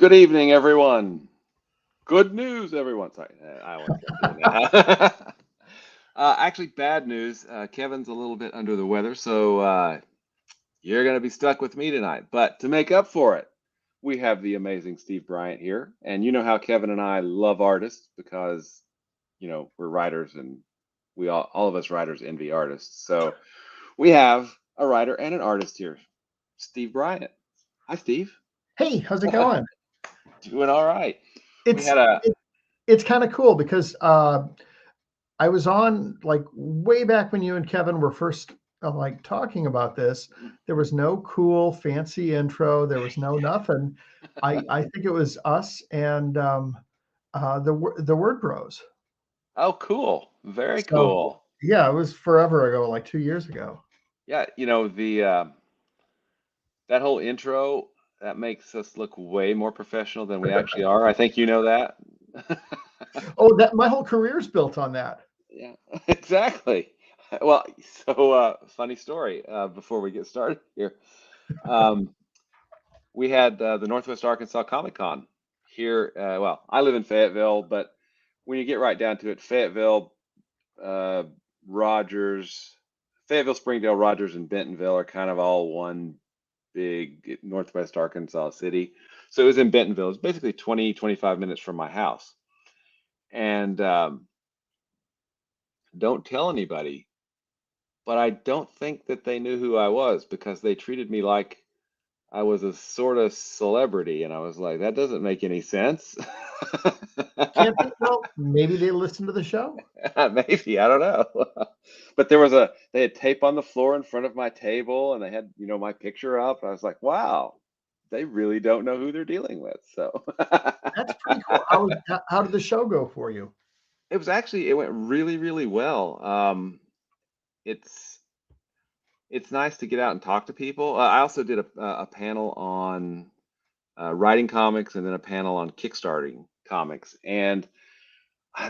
Good evening, everyone. Good news, everyone. Sorry, I want to keep doing that. Actually, bad news. Kevin's a little bit under the weather, so you're going to be stuck with me tonight. But to make up for it, we have the amazing Steve Bryant here. And you know how Kevin and I love artists because, we're writers and we all of us writers envy artists. So we have a writer and an artist here, Steve Bryant. Hi, Steve. Hey, how's it going? Doing all right. We It's had a it's kind of cool because I was on like way back when you and Kevin were first like talking about this. There was no cool fancy intro. There was no nothing. I think it was us and the Word Bros. Oh, cool. Very So cool. yeah, it was forever ago, like 2 years ago. Yeah, the that whole intro that makes us look way more professional than we actually are. I think you know that. Oh, that my whole career's built on that. Yeah, exactly. Well, so funny story before we get started here. Um, we had the Northwest Arkansas Comic Con here. Well, I live in Fayetteville, but when you get right down to it, Fayetteville, uh, Rogers, Fayetteville, Springdale, Rogers, and Bentonville are kind of all one big Northwest Arkansas city. So it was in Bentonville. It's basically 20, 25 minutes from my house. And don't tell anybody, but I don't think that they knew who I was because they treated me like I was a sort of celebrity. And I was like, that doesn't make any sense. Can't think. Well, maybe they listen to the show. Maybe, I don't know. But they had tape on the floor in front of my table and they had, my picture up. I was like, wow, they really don't know who they're dealing with. So That's pretty cool. How did the show go for you? it went really, really well. It's it's nice to get out and talk to people. I also did a panel on writing comics and then a panel on kickstarting comics, and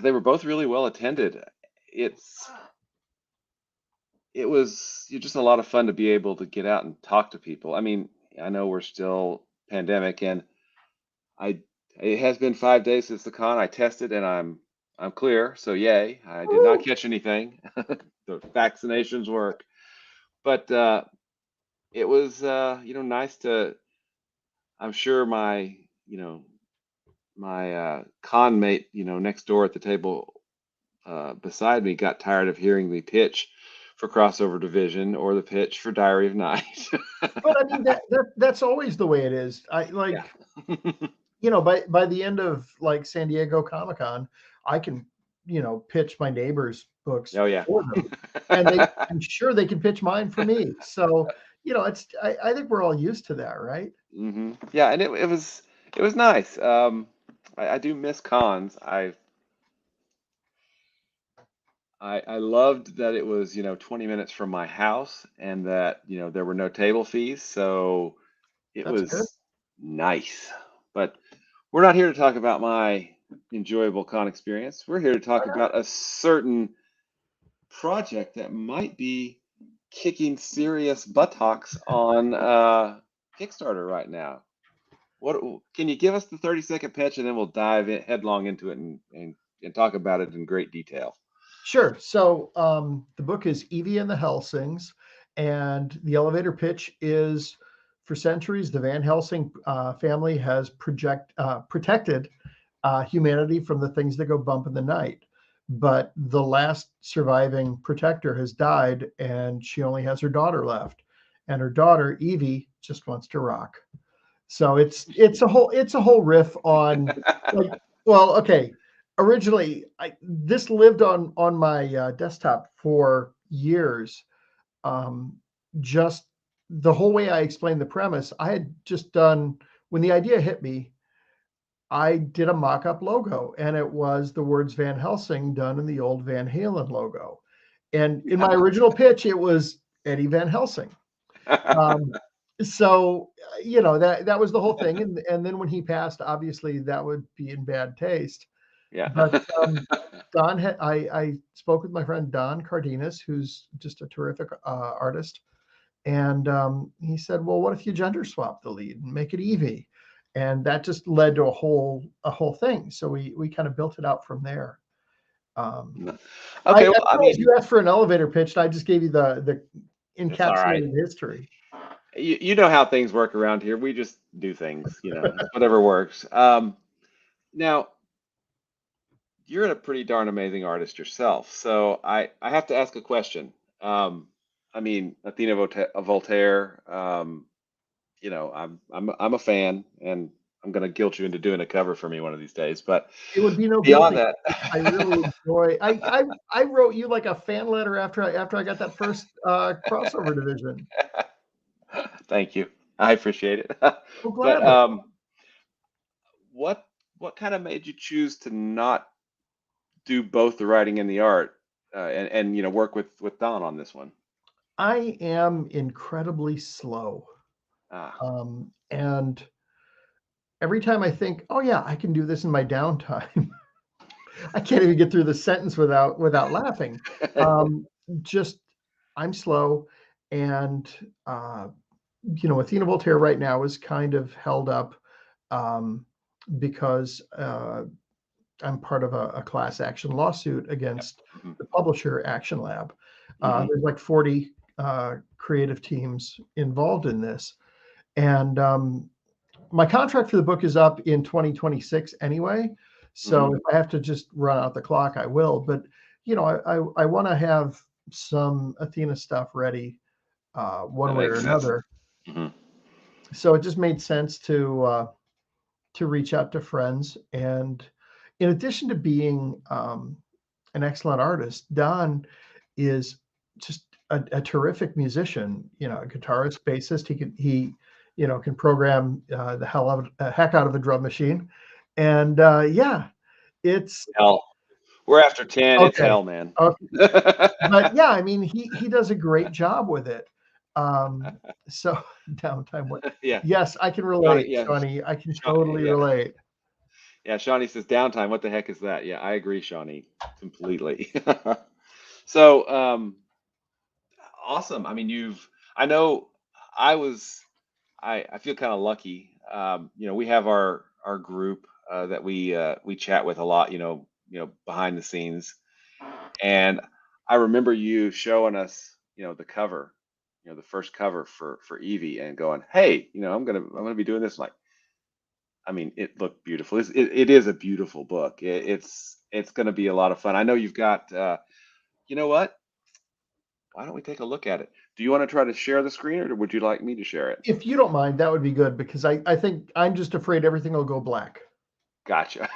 they were both really well attended. It's it was just a lot of fun to be able to get out and talk to people. I mean, I know we're still pandemic, and I it has been 5 days since the con. I tested, and I'm clear, so yay! I did not Woo! catch anything. The vaccinations work, but it was nice to. I'm sure my con mate next door at the table beside me got tired of hearing the pitch for crossover division or the pitch for Diary of Night. But I mean that's always the way it is. I Yeah. like, by the end of like San Diego Comic Con, I can, pitch my neighbors' books Oh yeah. for them. And I'm sure they can pitch mine for me. So, I think we're all used to that, right? Yeah, and it was nice. I do miss cons. I loved that it was 20 minutes from my house and that there were no table fees, so it That's good. was nice. But we're not here to talk about my enjoyable con experience. We're here to talk about a certain project that might be kicking serious buttocks on Kickstarter right now. What can you give us the 30-second pitch and then we'll dive headlong into it and talk about it in great detail. Sure. So the book is Evie and the Helsings, and the elevator pitch is for centuries, the Van Helsing family has protected humanity from the things that go bump in the night. But the last surviving protector has died, and she only has her daughter left. And her daughter, Evie, just wants to rock. So it's a whole riff on like, well, okay. Originally, this lived on my desktop for years. Um, just the whole way I explained the premise, I had just done when the idea hit me. I did a mock-up logo, and it was the words Van Helsing done in the old Van Halen logo. And in my original pitch, it was Eddie Van Helsing. Um, so that was the whole thing, and then when he passed, obviously that would be in bad taste. Yeah. But I spoke with my friend Don Cardenas, who's just a terrific artist, and he said, "Well, what if you gender swap the lead and make it Evie?" and that just led to a whole thing. So we kind of built it out from there. Okay, I well, I realized mean, you asked for an elevator pitch, and I just gave you the it's all right. encapsulated history. You know how things work around here. We just do things, it's whatever works. Now, you're a pretty darn amazing artist yourself, so I have to ask a question. I mean, Athena Voltaire, I'm a fan, and I'm gonna guilt you into doing a cover for me one of these days. But It would be no beyond guilty. that, I really enjoy. I wrote you like a fan letter after I got that first crossover division. thank you. I appreciate it. Oh, But gladly. what what kind of made you choose to not do both the writing and the art, and work with Don on this one? I am incredibly slow, Ah, and every time I think, oh yeah, I can do this in my downtime, I can't even get through the sentence without laughing. Um, just I'm slow, and Athena Voltaire right now is kind of held up um, because I'm part of a class action lawsuit yep. against Mhm, the publisher Action Lab. mhm. There's like 40 creative teams involved in this, and my contract for the book is up in 2026 anyway. So Mhm. if I have to just run out the clock, I will. But I want to have some Athena stuff ready one That way or makes sense. another. Mhm. So it just made sense to reach out to friends. And in addition to being an excellent artist, Don is just a terrific musician. A guitarist, bassist. He can program the heck out of a drum machine. And yeah, it's Hell, we're after 10. It's okay. hell, man. Okay. But yeah, I mean, he does a great job with it. Um, so downtime. What? Yeah, Yes, I can Shawnee. relate, Yeah, Shawnee. I can totally Yeah, relate. yeah. Shawnee says downtime. What the heck is that? Yeah, I agree, Shawnee, completely. So, awesome. I mean, I know. I was. I feel kind of lucky. We have our group that we chat with a lot. Behind the scenes, and I remember you showing us, the cover, the first cover for Evie, and going, "Hey, I'm gonna be doing this." Like, I mean, it looked beautiful. It is a beautiful book. It's gonna be a lot of fun. I know you've got. You know what? Why don't we take a look at it? Do you want to try to share the screen, or would you like me to share it? If you don't mind, that would be good because I think I'm just afraid everything will go black. Gotcha.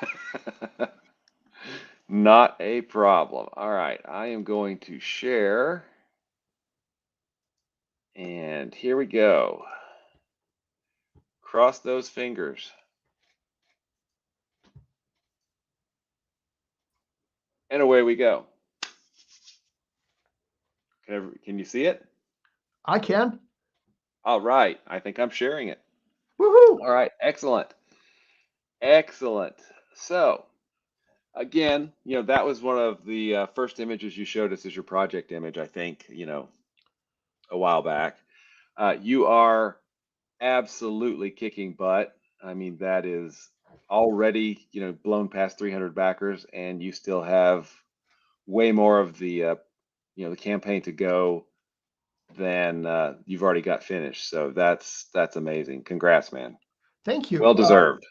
Not a problem. All right, I am going to share, and here we go. Cross those fingers, and away we go. Can you see it? I can. All right, I think I'm sharing it. Woohoo! All right, excellent, excellent. So again, that was one of the first images you showed us as your project image, I think, a while back. You are absolutely kicking butt. I mean, that is already, blown past 300 backers, and you still have way more of the campaign to go than you've already got finished. So that's amazing. Congrats, man. Thank you. Well deserved.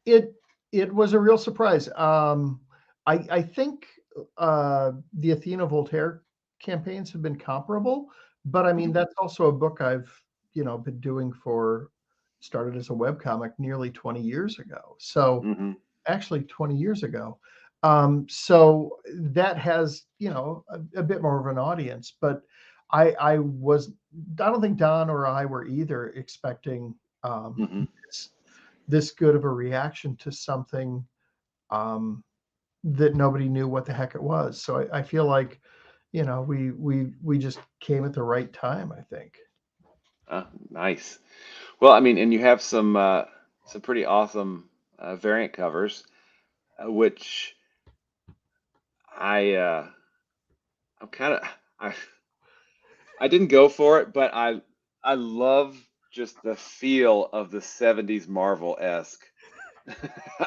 It it was a real surprise. I think the Athena Voltaire campaigns have been comparable, but I mean Mhm, that's also a book I've been doing for started as a webcomic nearly 20 years ago. So mhm. actually 20 years ago. So that has a bit more of an audience, but I don't think Don or I were either expecting Mhm. this this good of a reaction to something um, that nobody knew what the heck it was. So I feel like, we just came at the right time, I think. Nice. Well, I mean, and you have some pretty awesome variant covers, which I I'm kind of I I didn't go for it, but I love just the feel of the 70s Marvel-esque.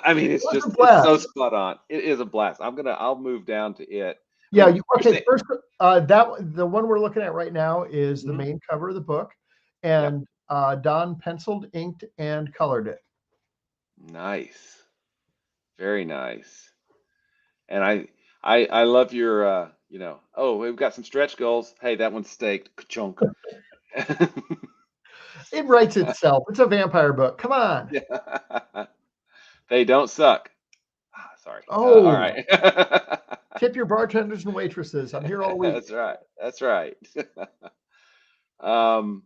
I mean, It was a it's so blast. spot on. It is a blast. I'll move down to it. I Yeah, mean, you you're okay, saying, first, the one we're looking at right now is the mhm, main cover of the book, yep, and, Don penciled, inked, and colored it. nice, very nice. And I love your oh, we've got some stretch goals. Hey, that one's staked. Ka-chunk. It writes itself. It's a vampire book. Come on. Yeah. They don't suck. Ah, sorry. All Oh, right. tip your bartenders and waitresses. I'm here all week. That's right. That's right. Um,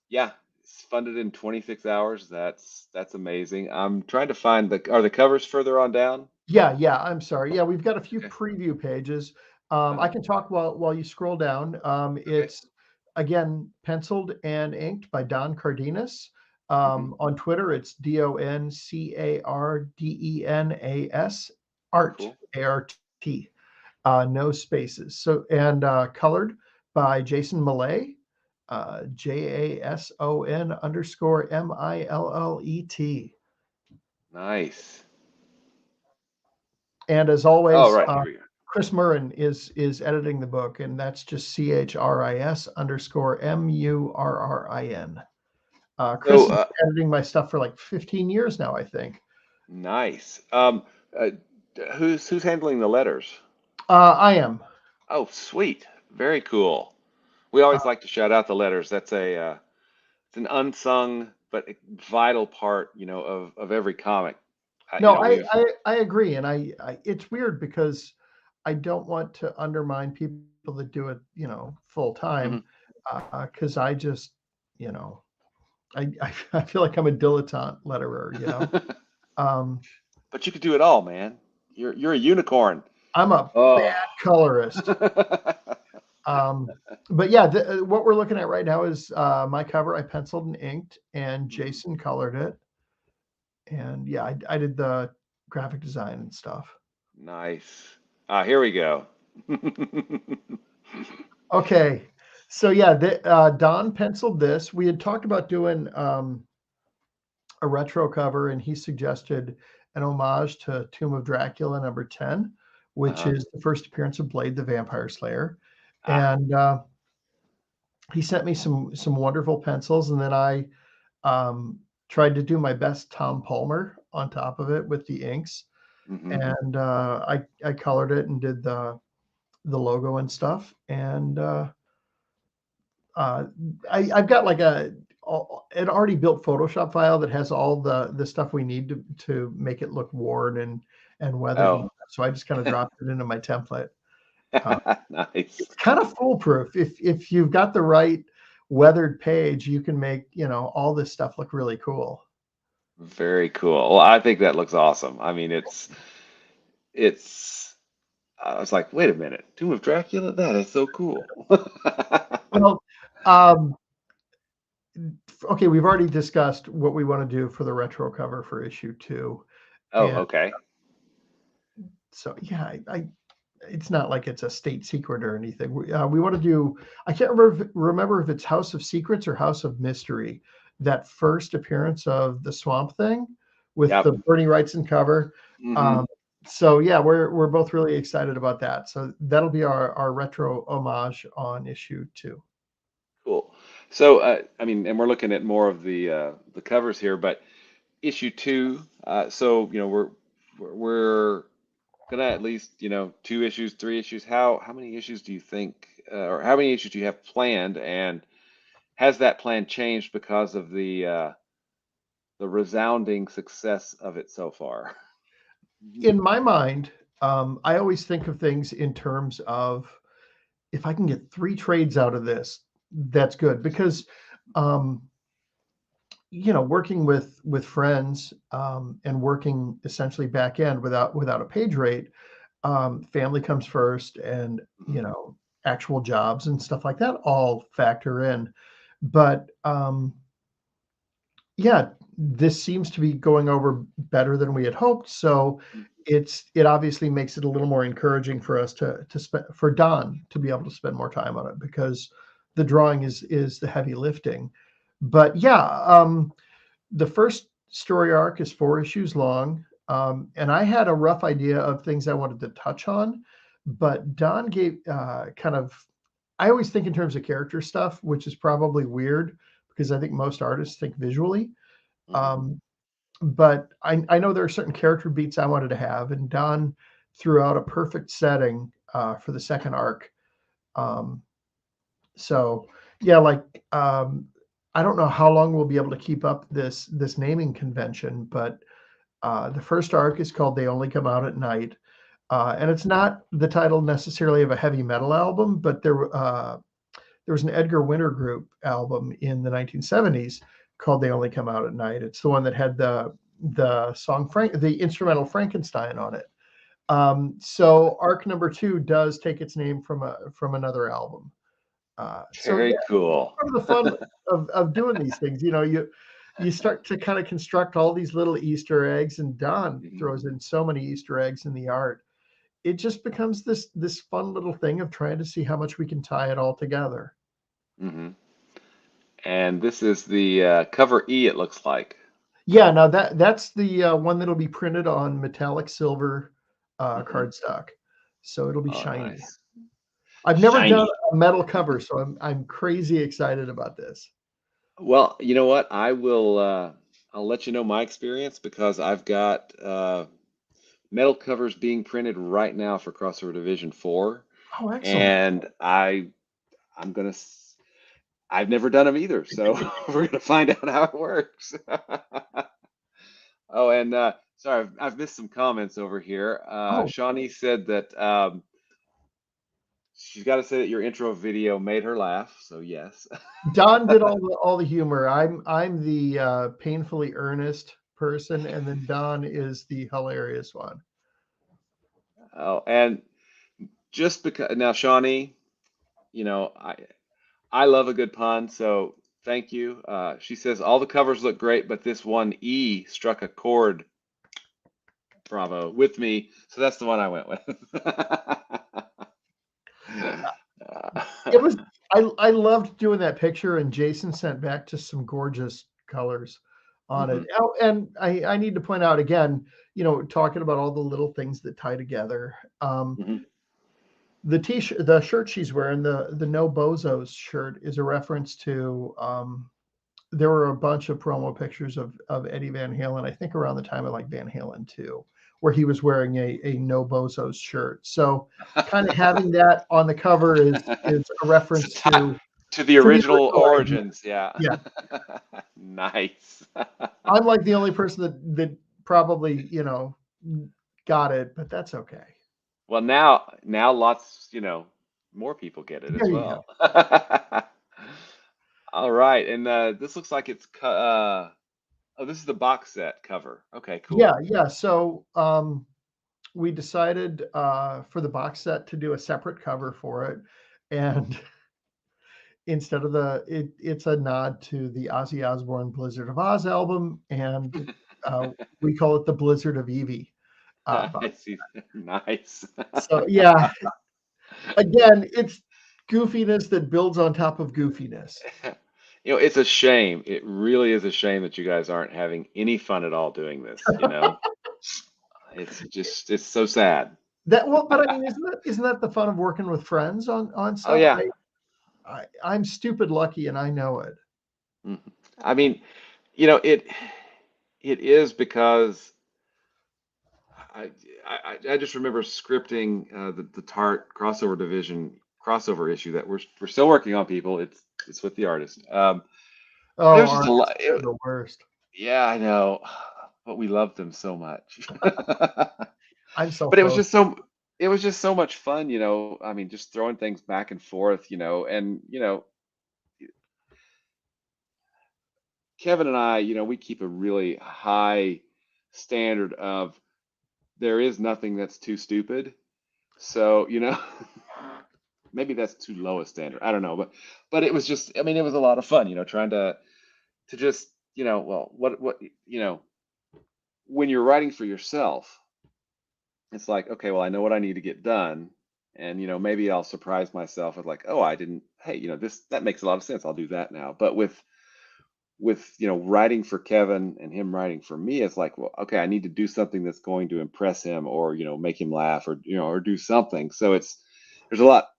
yeah, it's funded in 26 hours. That's amazing. I'm trying to find are the covers further on down? Yeah, yeah, I'm sorry. Yeah, we've got a few Okay. preview pages. I Uh-huh. can talk while you scroll down. Okay. It's again penciled and inked by Don Cardenas. Hmm. On Twitter, it's DonCardenas, art, Cool. ART, no spaces. So and colored by Jason Millay, JASON_MILLET. Nice. And as Oh, always, right. Here we go. Chris Murrin is editing the book, and that's just CHRIS_MURRIN. Chris So, has been editing my stuff for like 15 years now, I think. nice. Uh, who's handling the letters? I am. Oh, sweet. Very cool. We Uh, always like to shout out the letters. That's it's an unsung but vital part, of every comic. no, We've. I agree, and it's weird because I don't want to undermine people that do it, full Mhm. time, because I just, you know, I feel like I'm a dilettante letterer. Um, But you could do it all, man. You're a unicorn. I'm a Oh. bad colorist. But yeah, what we're looking at right now is my cover. I penciled and inked, and Mhm. Jason colored it. And yeah, I did the graphic design and stuff. Nice. Here we go. Okay, so yeah, Don penciled this. We had talked about doing a retro cover, and he suggested an homage to Tomb of Dracula #10, which Uh-huh. is the first appearance of Blade the Vampire Slayer. Ah. And he sent me some wonderful pencils, and then I um, tried to do my best Tom Palmer on top of it with the inks, Hmm. and I colored it and did the logo and stuff. And uh, I've got like an already built Photoshop file that has all the stuff we need to make it look worn and weathered. Oh. So I just kind of dropped it into my template. Uh, Nice. it's kind of foolproof. If you've got the right weathered page, you can make all this stuff look really cool. Very cool. Well, I think that looks awesome. I mean, it's I was like, wait a minute, Tomb of Dracula? That is so cool. Well, um, okay, we've already discussed what we want to do for the retro cover for issue 2, Oh, and okay. so yeah, it's not like it's a state secret or anything. We want to do. I can't remember if it's House of Secrets or House of Mystery. That first appearance of the Swamp Thing with the Yep. Bernie Wrightson cover. Hmm. Um, so yeah, we're both really excited about that. So that'll be our retro homage on issue 2. Cool. So, I mean, and we're looking at more of the covers here, but issue two. So, we're gonna at least, 2 issues, 3 issues. How many issues do you think, or how many issues do you have planned, and has that plan changed because of the resounding success of it so far? In my mind, I always think of things in terms of if I can get 3 trades out of this, that's good because um, working with friends and working essentially back end without a page rate, family comes first, and Mhm. actual jobs and stuff like that all factor in. But yeah, this seems to be going over better than we had hoped. So it obviously makes it a little more encouraging for us to spend for Don to be able to spend more time on it because the drawing is the heavy lifting. But yeah, the first story arc is 4 issues long. And I had a rough idea of things I wanted to touch on, but Don gave kind of, I always think in terms of character stuff, which is probably weird because I think most artists think visually. Hmm. Um, but I know there are certain character beats I wanted to have, and Don threw out a perfect setting for the second arc. Um, so yeah, like I don't know how long we'll be able to keep up this naming convention, but the first arc is called "They Only Come Out at Night," and it's not the title necessarily of a heavy metal album, but there was an Edgar Winter Group album in the 1970s called "They Only Come Out at Night." It's the one that had the song the instrumental Frankenstein on it. So arc number 2 does take its name from another album. So yeah, Very cool. part of the fun of doing these things, you start to kind of construct all these little Easter eggs, and Don Mhm. throws in so many Easter eggs in the art. It just becomes this fun little thing of trying to see how much we can tie it all together. Hmm. And this is the cover E, it looks like. Yeah, now that's the one that'll be printed on metallic silver Hmm. cardstock, so it'll be Oh, shiny. nice. I've never done Shiny. a metal cover, so I'm crazy excited about this. Well, you know what? I'll let you know my experience because I've got metal covers being printed right now for Crossover Division 4, Oh, excellent. and I'm gonna I've never done them either, so we're gonna find out how it works. Oh, and sorry, I've missed some comments over here. Oh, Shawnee said that she's got to say that your intro video made her laugh, so yes. Don did all the humor. I'm the painfully earnest person, and then Don is the hilarious one. Oh, and just because now, Shawnee, you know, I love a good pun, so thank you. She says all the covers look great, but this one E struck a chord, bravo, with me, so that's the one I went with. It was I loved doing that picture, and Jason sent back just some gorgeous colors on it. Mhm, Oh, and I need to point out again, talking about all the little things that tie together. mhm. The shirt she's wearing, the No Bozos shirt, is a reference to there were a bunch of promo pictures of Eddie Van Halen, I think around the time of like Van Halen 2, where he was wearing a No Bozos shirt. So kind of having that on the cover is a So reference to the to the original original idea. origins, yeah. Yeah. Nice. I'm like the only person that probably, got it, but that's okay. Well, now lots, more people get it There as you go. well. All right, and this looks like oh, this is the box set cover. Okay, Yeah, cool. yeah. So we decided for the box set to do a separate cover for it. And instead of it's a nod to the Ozzy Osbourne Blizzard of Oz album, and we call it the Blizzard of Evie I box. see. Nice. So yeah, again, it's goofiness that builds on top of goofiness. It's a shame. It really is a shame that you guys aren't having any fun at all doing this. It's so sad. But I mean, isn't that the fun of working with friends on Oh stuff? yeah. I'm stupid lucky, and I know it. Mhm. I mean, you know, it it is because I I just remember scripting the Tart crossover division crossover issue that we're still working on, people. It's with the artist. But it Oh, was just a artists, lot. they're the worst. Yeah, I know, but we loved them so much. I'm But it was self-taught. just so it was just so much fun. I mean, just throwing things back and forth, and Kevin and I, we keep a really high standard of there is nothing that's too stupid. So, maybe that's too low a standard. I don't know, but it was just, I mean, it was a lot of fun, trying to just, well, what, when you're writing for yourself, it's like, okay, well, I know what I need to get done. And maybe I'll surprise myself with like, oh, I didn't, hey, this that makes a lot of sense. I'll do that now. But with, writing for Kevin and him writing for me, it's like, well, okay, I need to do something that's going to impress him, or make him laugh, or or do something. So there's a lot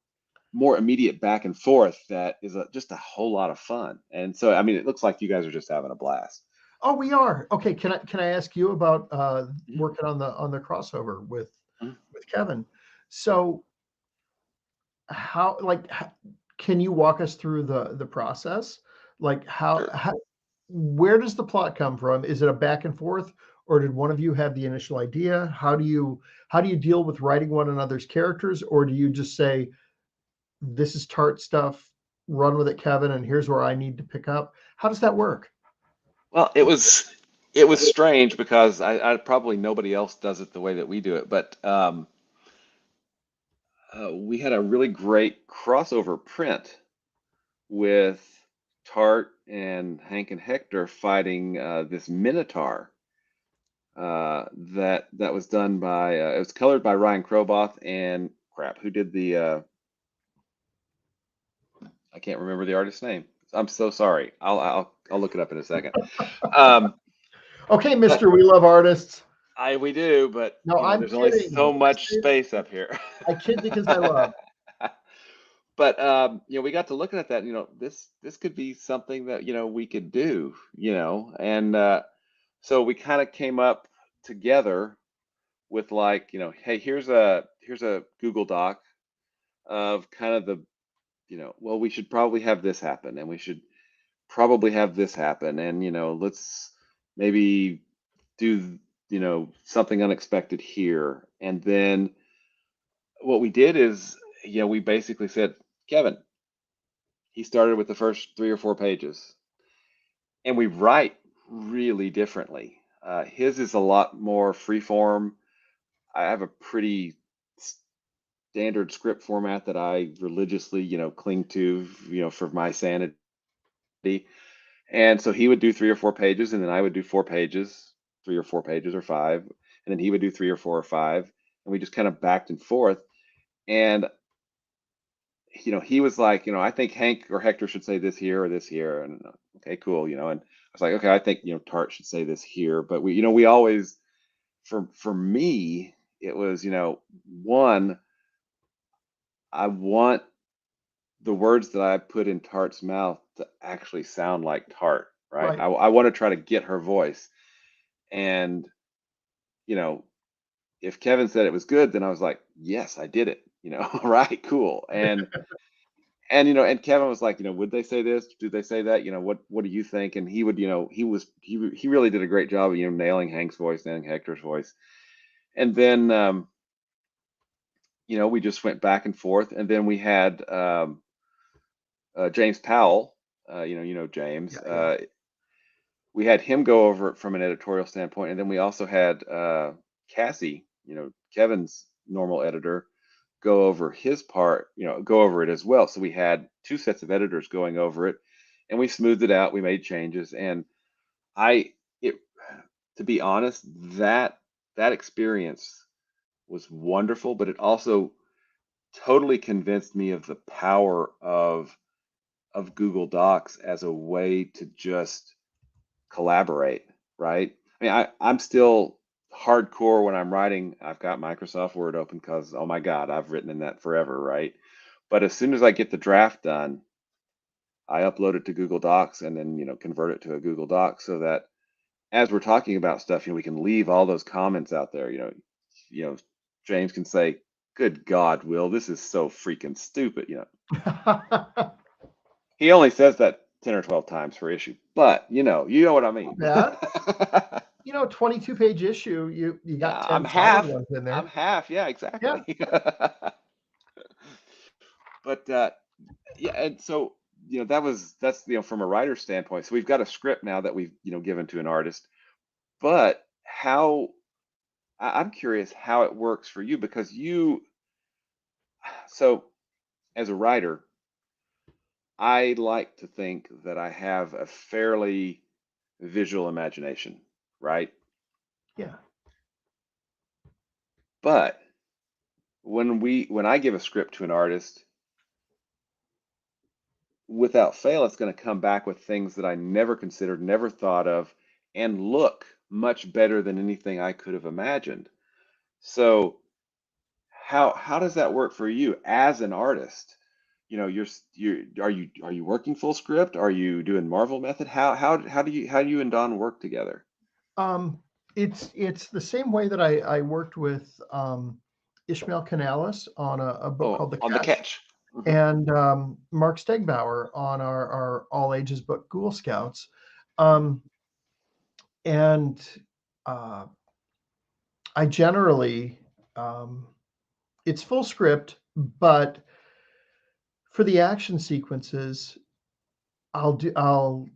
more immediate back and forth that is just a whole lot of fun. And so, I mean, it looks like you guys are just having a blast. Oh, we are. Okay, can I ask you about Mhm, working on the crossover mhm. with Kevin? So how can you walk us through the process? Like Sure. where does the plot come from? Is it a back and forth, or did one of you have the initial idea? How do you deal with writing one another's characters, or do you just say, this is tart stuff, run with it, Kevin, and here's where I need to pick up? How does that work? Well, it was strange because I probably nobody else does it the way that we do it, but we had a really great crossover print with Tart and Hank and Hector fighting this Minotaur. That was done by it was colored by Ryan Kroboth, and crap, who did the I can't remember the artist's name. I'm so sorry. I'll look it up in a second. Um, Okay, but Mister, we love artists. we do, but No, I'm there's only kidding. so much space up here. I kid because I love. But we got to looking at that. This could be something that we could do. And so we kind of came up together with, like, hey, here's a Google Doc of kind of the, well, we should probably have this happen, and we should probably have this happen, and let's maybe do something unexpected here. And then what we did is, we basically said, Kevin, he started with the first 3 or 4 pages, and we write really differently. His is a lot more freeform. I have a pretty standard script format that I religiously, cling to, for my sanity. And so he would do 3 or 4 pages, and then I would do 4 pages, 3 or 4 pages, or five, and then he would do 3 or 4 or 5, and we just kind of backed and forth. And he was like, I think Hank or Hector should say this here or this here, and okay, cool, and I was like, okay, I think Tart should say this here, but we always, for me, it was, one, I want the words that I put in Tart's mouth to actually sound like Tart, right? Right. I want to try to get her voice. And, you know, if Kevin said it was good, then I was like, yes, I did it, right, cool. And Kevin was like, would they say this? Did they say that? What do you think? And he would, he really did a great job of, nailing Hank's voice, nailing Hector's voice. And then, we just went back and forth. And then we had James Powell, James. Yeah, yeah. We had him go over it from an editorial standpoint, and then we also had Cassie, Kevin's normal editor, go over his part, go over it as well. So we had two sets of editors going over it, and we smoothed it out. We made changes, and it, to be honest, that experience was wonderful, but it also totally convinced me of the power of Google Docs as a way to just collaborate, right? I mean, I'm still hardcore when I'm writing. I've got Microsoft Word open because, oh my God, I've written in that forever, right? But as soon as I get the draft done, I upload it to Google Docs, and then, convert it to a Google Doc, so that as we're talking about stuff, we can leave all those comments out there. You know, James can say, "Good God, Will, this is so freaking stupid." He only says that 10 or 12 times per issue, but you know what I Not mean. bad. 22-page issue. You got Yeah, 10 solid ones in I'm there. half. Yeah, Yeah. exactly. But yeah, and so that's from a writer's standpoint. So we've got a script now that we've given to an artist. But I'm curious how it works for you, because so as a writer, I like to think that I have a fairly visual imagination, right? Yeah. But when I give a script to an artist, without fail, it's going to come back with things that I never considered, never thought of, and look much better than anything I could have imagined. So how does that work for you as an artist? You know, are you working full script? Are you doing Marvel method? How do you and Don work together? Um, it's the same way that I worked with Ishmael Canales on a book Oh, called The on the Catch, catch. Hmm. and Mark Stegbauer on our all ages book Ghoul Scouts. Um, and uh, I generally, um, it's full script, but for the action sequences, I'll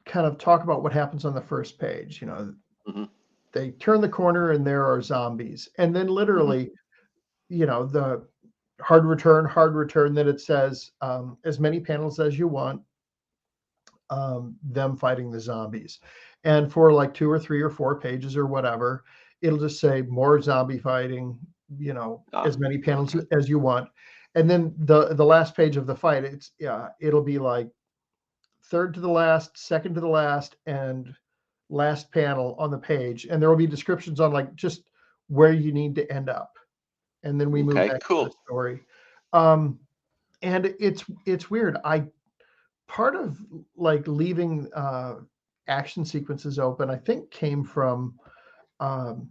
kind of talk about what happens on the first page. You know, Hmm. they turn the corner and there are zombies, and then Hmm. literally, you know, the hard return that it says as many panels as you want, them fighting the zombies. And for like 2 or 3 or 4 pages or whatever, it'll just say more zombie fighting, you know, Ah, as many panels okay. as you want. And then the last page of the fight, it's yeah, it'll be like third to the last, second to the last, and last panel on the page. And there will be descriptions on like just where you need to end up. And then we move Okay, back to the cool. story. Um, and it's weird. I part of like leaving action sequences open, I think came from um,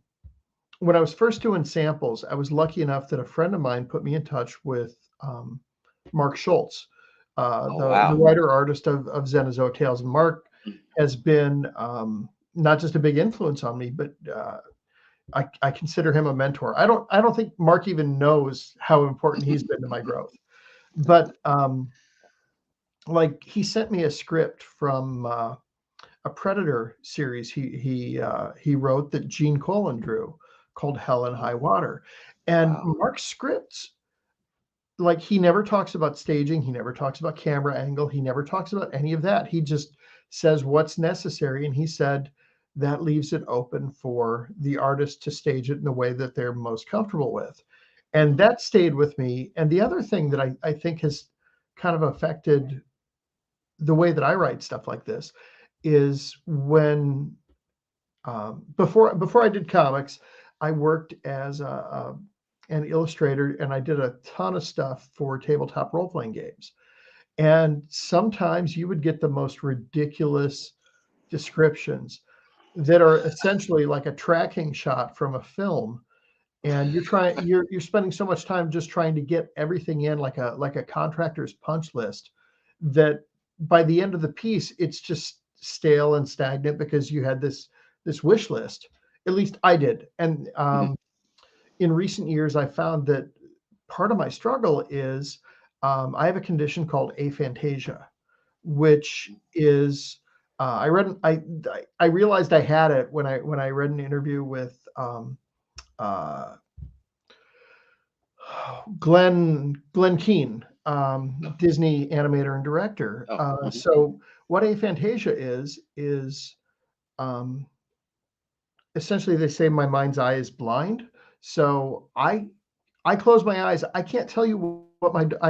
when I was first doing samples. I was lucky enough that a friend of mine put me in touch with Mark Schultz, Oh, the wow. writer artist of Xenozoic Tales. And Mark Mm. has been not just a big influence on me, but I consider him a mentor. I don't think Mark even knows how important he's been to my growth. But like he sent me a script from a Predator series he wrote that Gene Colan drew called Hell and High Oh, Water. And wow. Mark's scripts, like he never talks about staging, he never talks about camera angle, he never talks about any of that. He just says what's necessary. And he said that leaves it open for the artist to stage it in the way that they're most comfortable with. And Mhm. that stayed with me. And the other thing that I think has kind of affected the way that I write stuff like this is when before I did comics, I worked as an illustrator, and I did a ton of stuff for tabletop role playing games. And sometimes you would get the most ridiculous descriptions that are essentially like a tracking shot from a film, and you're spending so much time just trying to get everything in like a contractor's punch list that by the end of the piece it's just stale and stagnant because you had this wish list. At least I did. And Mhm. in recent years I found that part of my struggle is I have a condition called aphantasia, which is I realized I had it when I read an interview with uh, Glenn Keane, Oh, Disney animator and director. oh, mhm. So what aphantasia is um, essentially they say my mind's eye is blind. So I close my eyes. I can't tell you what my I mean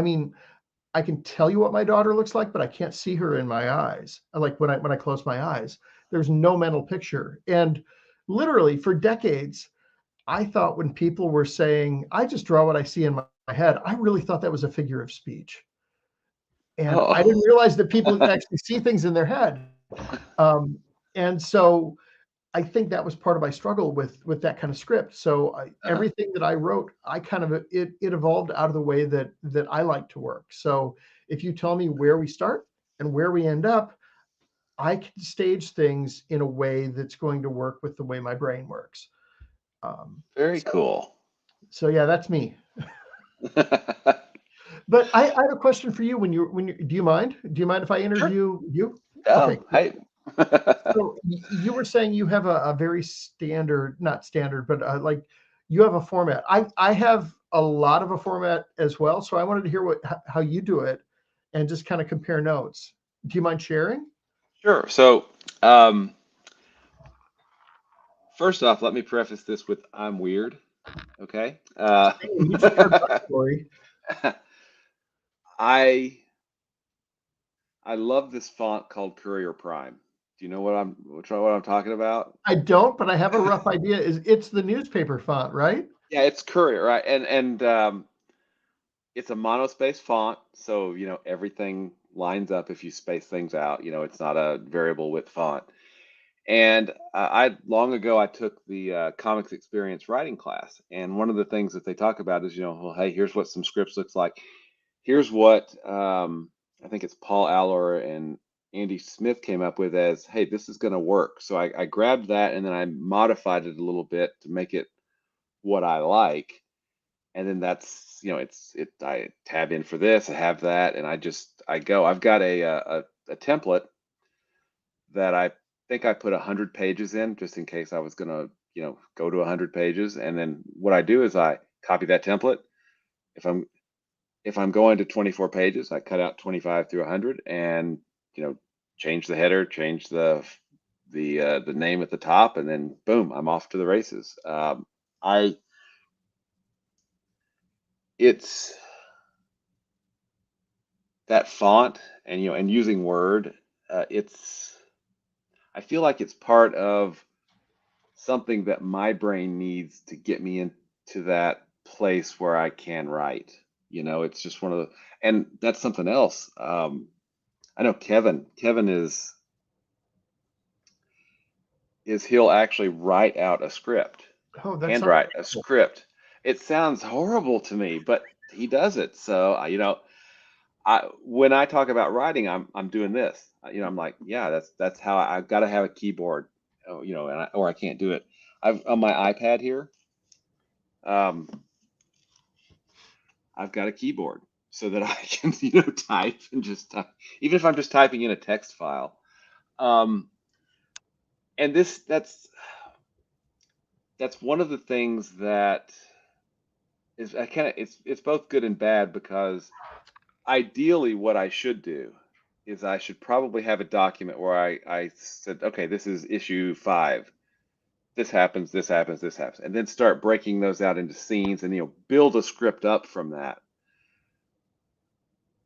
I can tell you what my daughter looks like, but I can't see her in my eyes. Like when I close my eyes, there's no mental picture. And literally for decades, I thought when people were saying, I just draw what I see in my head, I really thought that was a figure of speech. And I Oh. didn't realize that people actually see things in their head. Um, and so I think that was part of my struggle with that kind of script. So Uh-huh. everything that I wrote, I kind of it evolved out of the way that I like to work. So if you tell me where we start and where we end up, I can stage things in a way that's going to work with the way my brain works. Um, Very so cool. so yeah, that's me. But I have a question for you. Do you mind? Do you mind if I Sure. interview you? Okay, Oh, cool. hey. So you were saying you have a very standard, not standard, but like you have a format. I have a lot of a format as well. So I wanted to hear how you do it and just kind of compare notes. Do you mind sharing? Sure. So, um, first off, let me preface this with I'm weird. Okay. Hey, you just heard my story. I I love this font called Courier Prime. Do you know what I'm talking about? I don't, but I have a rough idea. It's the newspaper font, right? Yeah, it's Courier, right? And it's a monospace font, so everything lines up if you space things out. It's not a variable width font. And I long ago I took the comics experience writing class, and one of the things that they talk about is, well, hey, here's what some scripts looks like. Here's what I think it's Paul Allor and Andy Smith came up with as, hey, this is going to work. So I grabbed that and then I modified it a little bit to make it what I like. And then that's, I tab in for this, I have that, and I go. I've got a template that I think I put 100 pages in just in case I was gonna, go to 100 pages. And then what I do is I copy that template. If I'm if I'm going to 24 pages, I cut out 25 through 100 and, change the header, change the name at the top, and then boom, I'm off to the races. I It's that font and and using Word. It's I feel like it's part of something that my brain needs to get me into that place where I can write. It's just one of the, and that's something else. I know Kevin is he'll actually write out a script, Oh, that sounds handwrite a cool. script. It sounds horrible to me, but he does it. So, when I talk about writing, I'm doing this. I'm like, yeah, that's how I've got to have a keyboard, or I can't do it. I've on my iPad here. Um, I've got a keyboard so that I can, type and just type, even if I'm just typing in a text file. Um, and that's one of the things that is I kind of it's both good and bad because ideally what I should do is I should probably have a document where I said, okay, this is issue 5. This happens, this happens, this happens, and then start breaking those out into scenes and build a script up from that.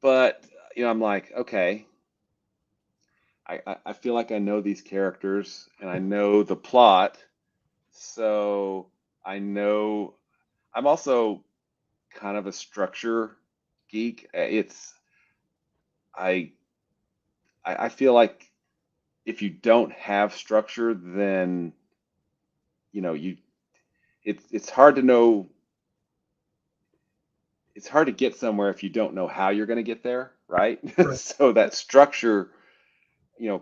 But I'm like, okay, I feel like I know these characters and I know the plot, so I know I'm also kind of a structure geek. I I feel like if you don't have structure, then you it's hard to know. It's hard to get somewhere if you don't know how you're going to get there, right? Right. So that structure,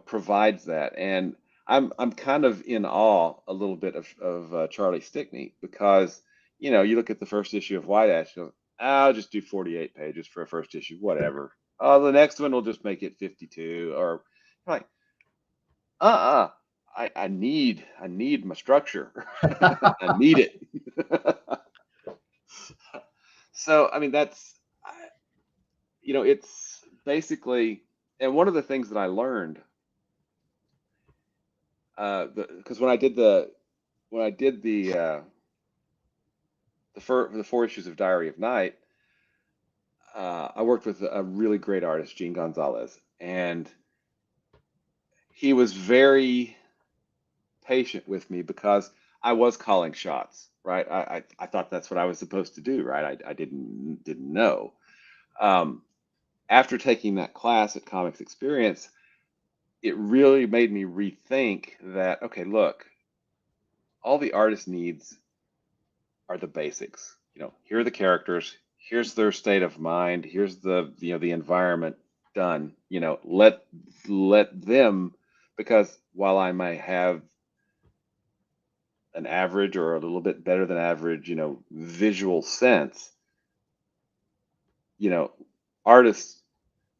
provides that. And I'm kind of in awe a little bit of Charlie Stickney because you look at the first issue of White Ash, I'll just do 48 pages for a first issue, whatever. Oh, the next one will just make it 52, or like, uh-uh, I need my structure. I need it. So I mean it's basically, and one of the things that I learned, because when I did the 4 issues of Diary of Night, I worked with a really great artist, Gene Gonzalez, and he was very patient with me because I was calling shots, right? I thought that's what I was supposed to do, right? I didn't know. Um, After taking that class at Comics Experience, it really made me rethink that, okay, look, all the artist needs are the basics. Here are the characters, here's their state of mind, here's the environment done. Let them, because while I might have an average or a little bit better than average, visual sense, you know, artists,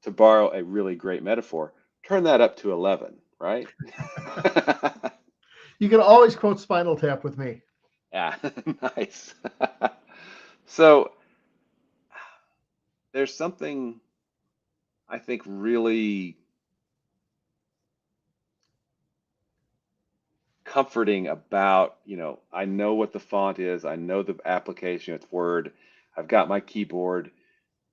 to borrow a really great metaphor, turn that up to 11, right? You can always quote Spinal Tap with me. Yeah, nice. So there's something I think really comforting about, I know what the font is, I know the application, it's Word, I've got my keyboard,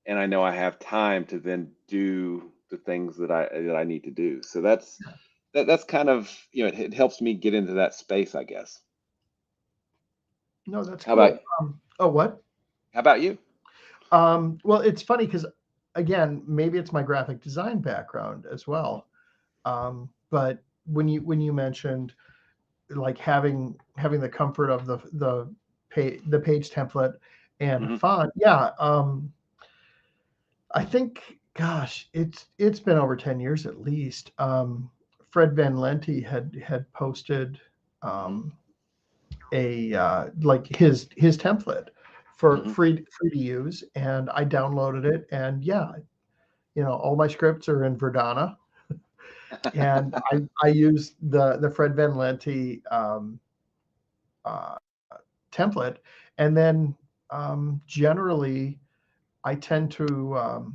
and I know I have time to then do the things that I need to do. So that's kind of, it helps me get into that space, I guess. No, that's How about cool. Oh, what? how about you? Well, it's funny because again, maybe it's my graphic design background as well. But when you mentioned like having the comfort of the page template and Hmm. font, yeah. I think, gosh, it's been over 10 years at least. Fred Van Lente had posted Hmm. um, a like his template for Hmm. free to use, and I downloaded it, and yeah, all my scripts are in Verdana, and I use the Fred Van Lente uh, template, and then generally I tend to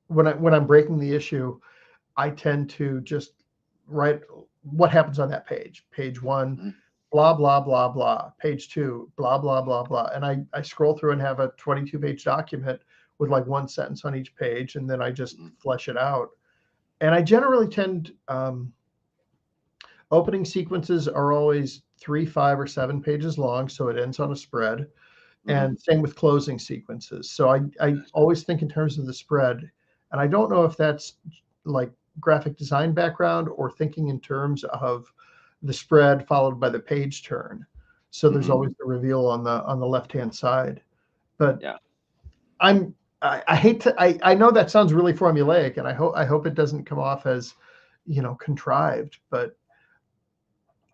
when I'm breaking the issue, I tend to just write what happens on that page. Page one, Hmm. blah, blah, blah, blah. Page two, blah, blah, blah, blah. And I scroll through and have a 22-page document with like one sentence on each page, and then I just Hmm. flesh it out. And I generally tend, opening sequences are always 3, 5, or 7 pages long, so it ends on a spread. Hmm. And same with closing sequences. So I Gotcha. always think in terms of the spread. And I don't know if that's like graphic design background or thinking in terms of the spread followed by the page turn. So there's Hmm. always the reveal on the left-hand side. But Yeah. I'm I hate to I know that sounds really formulaic, and I hope it doesn't come off as, contrived, but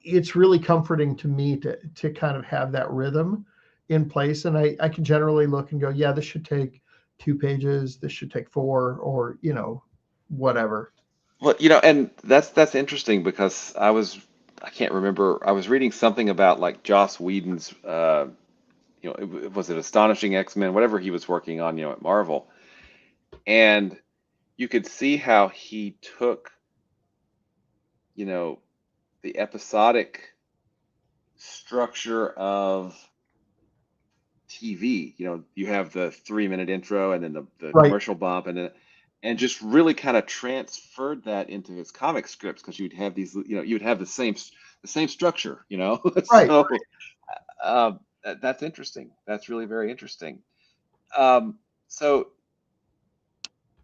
it's really comforting to me to kind of have that rhythm in place. And I can generally look and go, yeah, this should take 2 pages, this should take four, or whatever. Well, and that's interesting because I can't remember, I was reading something about like Joss Whedon's was it Astonishing X-Men, whatever he was working on, at Marvel. And you could see how he took, you know, the episodic structure of TV. You have the 3-minute intro and then the Right. commercial bump, and just really kind of transferred that into his comic scripts, because you'd have these, you'd have the same structure, Right. so that's interesting. That's really very interesting. So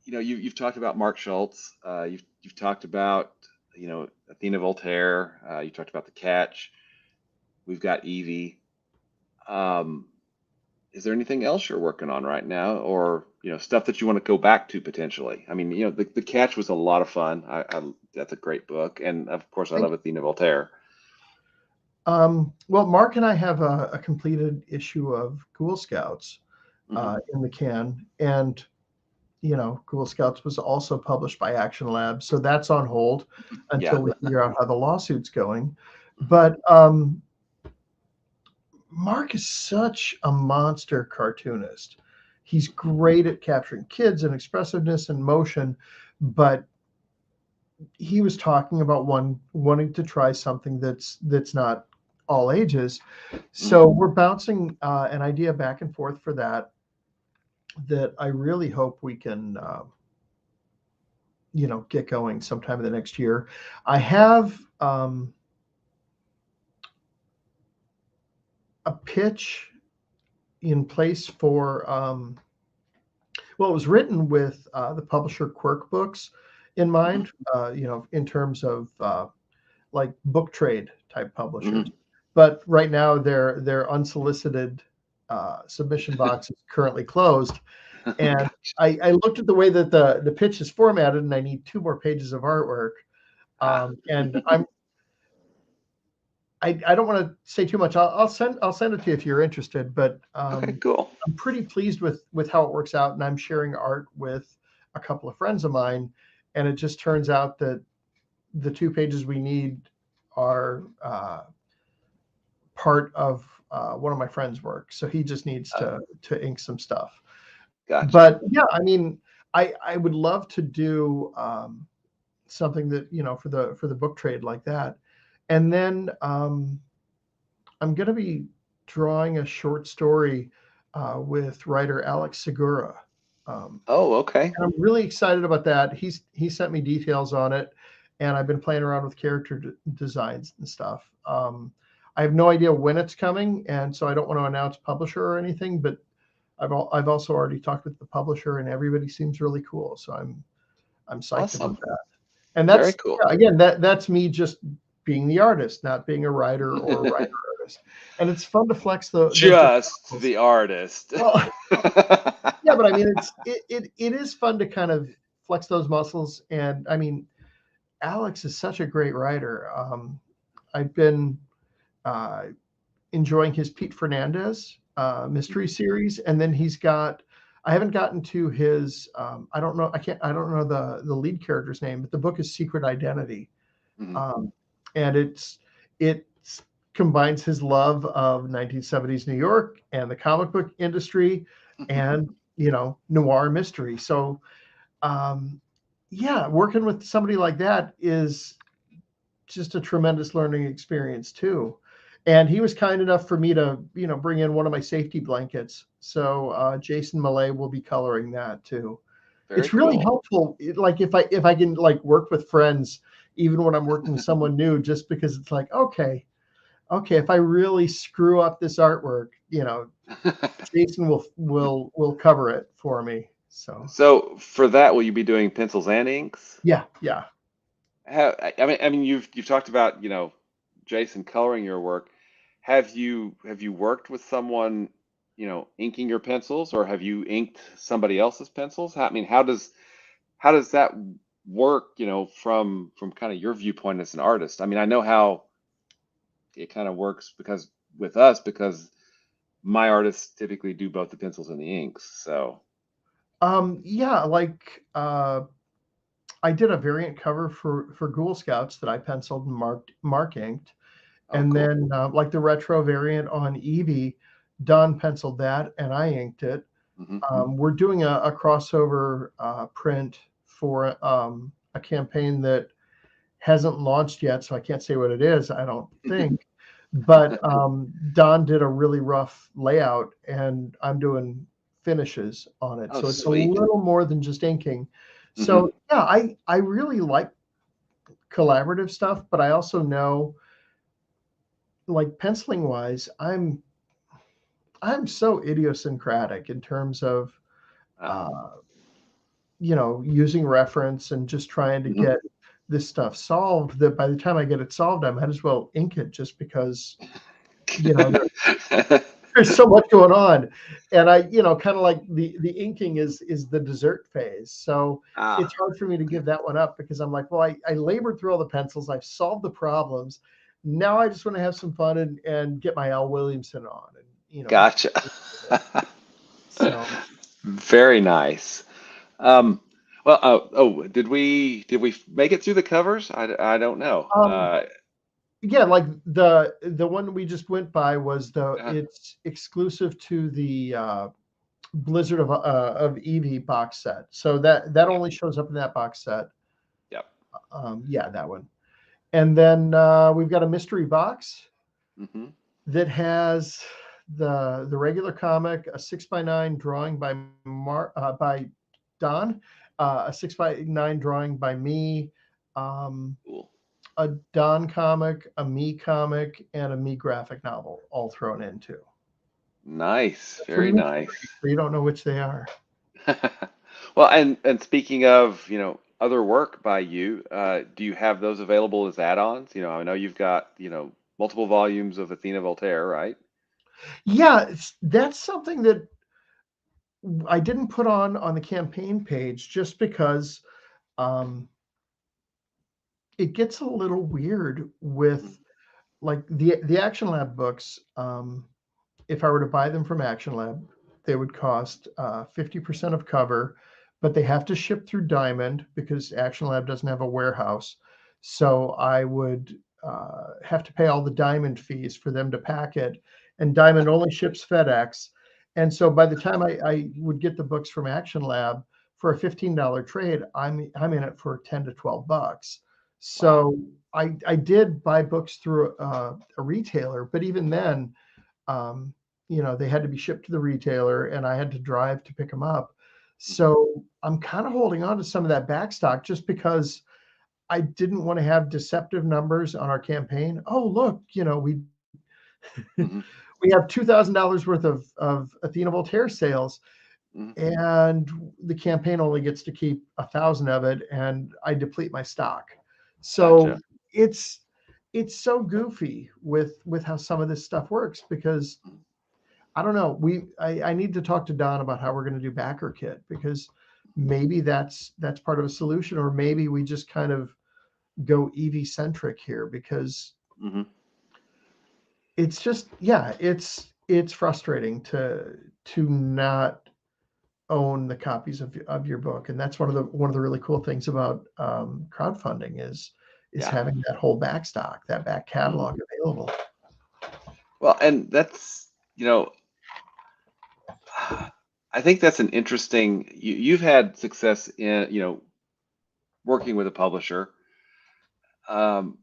you've talked about Mark Schultz. You've talked about Athena Voltaire. You talked about the Catch. We've got Evie. Um, is there anything else you're working on right now, or stuff that you want to go back to potentially? I mean, the Catch was a lot of fun. That's a great book, and of course, I Thank love Athena Voltaire. well, Mark and I have a completed issue of Ghoul Scouts Hmm. in the can, and Ghoul Scouts was also published by Action Labs, so that's on hold Yeah. until we figure out how the lawsuit's going. Hmm. But Mark is such a monster cartoonist. He's great at capturing kids and expressiveness and motion, but he was talking about wanting to try something that's not all ages. Hmm. So we're bouncing an idea back and forth for that I really hope we can get going sometime in the next year. I have a pitch in place for well, it was written with the publisher Quirk Books in Hmm. mind, in terms of like book trade type publishers. Hmm. But right now, their unsolicited submission box is currently closed. And Gotcha. I looked at the way that the pitch is formatted, and I need 2 more pages of artwork. Ah. And I don't want to say too much. I'll send it to you if you're interested. But Okay, cool. I'm pretty pleased with how it works out, and I'm sharing art with a couple of friends of mine, and it just turns out that the 2 pages we need are part of one of my friends' work, so he just needs Uh, to ink some stuff. Gotcha. But yeah, I mean, I would love to do something that for the book trade like that, and then I'm going to be drawing a short story with writer Alex Segura. Oh, okay. And I'm really excited about that. He sent me details on it, and I've been playing around with character designs and stuff. I have no idea when it's coming, and so I don't want to announce publisher or anything. But I've also already talked with the publisher, and everybody seems really cool. So I'm psyched about Awesome. that. And Very that's, cool. yeah, again, that's me just being the artist, not being a writer or a writer artist. And it's fun to flex those different Just muscles. the artist. Well, yeah, but I mean, it is fun to kind of flex those muscles. And I mean, Alex is such a great writer. I've been uh, enjoying his Pete Fernandez mystery series, and then he's got. I haven't gotten to his. I don't know. I don't know the lead character's name, but the book is Secret Identity, Mhm. um, and it combines his love of 1970s New York and the comic book industry, and noir mystery. So um, yeah, working with somebody like that is just a tremendous learning experience too. And he was kind enough for me to, bring in one of my safety blankets. So Jason Millay will be coloring that too. Very It's really cool. helpful, like if I can like work with friends, even when I'm working with someone new, just because it's like, okay, if I really screw up this artwork, Jason will cover it for me. So So for that, will you be doing pencils and inks? yeah, yeah. I mean, you've talked about, Jason coloring your work. Have you worked with someone, inking your pencils, or have you inked somebody else's pencils? I mean, how does that work, from kind of your viewpoint as an artist? I mean, I know how it kind of works because my artists typically do both the pencils and the inks. So, Yeah, like I did a variant cover for Ghoul Scouts that I penciled and mark inked, oh, and cool. then like the retro variant on Evie, Don penciled that and I inked it. Hmm. We're doing a crossover print for a campaign that hasn't launched yet, so I can't say what it is. I don't think, but Don did a really rough layout, and I'm doing finishes on it, Oh, so it's a sweet. little more than just inking. Hmm. So yeah, I really like collaborative stuff, but I also know, like penciling wise, I'm so idiosyncratic in terms of Oh. uh, using reference and just trying to Mhm. get this stuff solved, that by the time I get it solved, I might as well ink it, just because there's so much going on. And I, kind of like the inking is the dessert phase. So it's Ah, hard for me to give that one up, because I'm like, well, I labored through all the pencils, I've solved the problems. Now I just want to have some fun and get my Al Williamson on, and just gotcha. so. Very nice. Um, well, did we make it through the covers? I don't know. Um, yeah, like the one we just went by was Uh, it's exclusive to the Blizzard of Eevee box set. So that yep, only shows up in that box set. yep. Yeah, that one. And then we've got a mystery box Hmm. that has the regular comic, a 6x9 drawing by Don, a 6x9 drawing by me, um, Cool. a Don comic, a me comic, and a me graphic novel all thrown into. Nice. They're Very nice. mystery, so you don't know which they are. Well, and speaking of, other work by you, do you have those available as add-ons? I know you've got, multiple volumes of Athena Voltaire, right? Yeah, that's something that I didn't put on the campaign page, just because um, it gets a little weird Mhm. with like the Action Lab books. If I were to buy them from Action Lab, they would cost 50% of cover, but they have to ship through Diamond because Action Lab doesn't have a warehouse. So I would have to pay all the Diamond fees for them to pack it, and Diamond only ships FedEx. And so by the time I would get the books from Action Lab for a $15 trade, I'm in it for 10 to 12 bucks. Wow. So I did buy books through a retailer, but even then, um, they had to be shipped to the retailer, and I had to drive to pick them up. Mhm. So I'm kind of holding on to some of that back stock just because I didn't want to have deceptive numbers on our campaign. Oh, look, Mhm. we have $2,000 worth of Athena Voltaire sales, Mhm. and the campaign only gets to keep 1,000 of it, and I deplete my stock. So Gotcha. it's it's so goofy with how some of this stuff works because Mhm. I don't know. I need to talk to Don about how we're going to do backer kit because maybe that's part of a solution, or maybe we just kind of go Evie centric here because Mhm. it's just, yeah, it's frustrating to not own the copies of your book, and that's one of the really cool things about crowdfunding is Yeah. having that whole back stock, that back Mhm. catalog available. Well, and that's, I think that's an interesting. You've had success in, working with a publisher, um,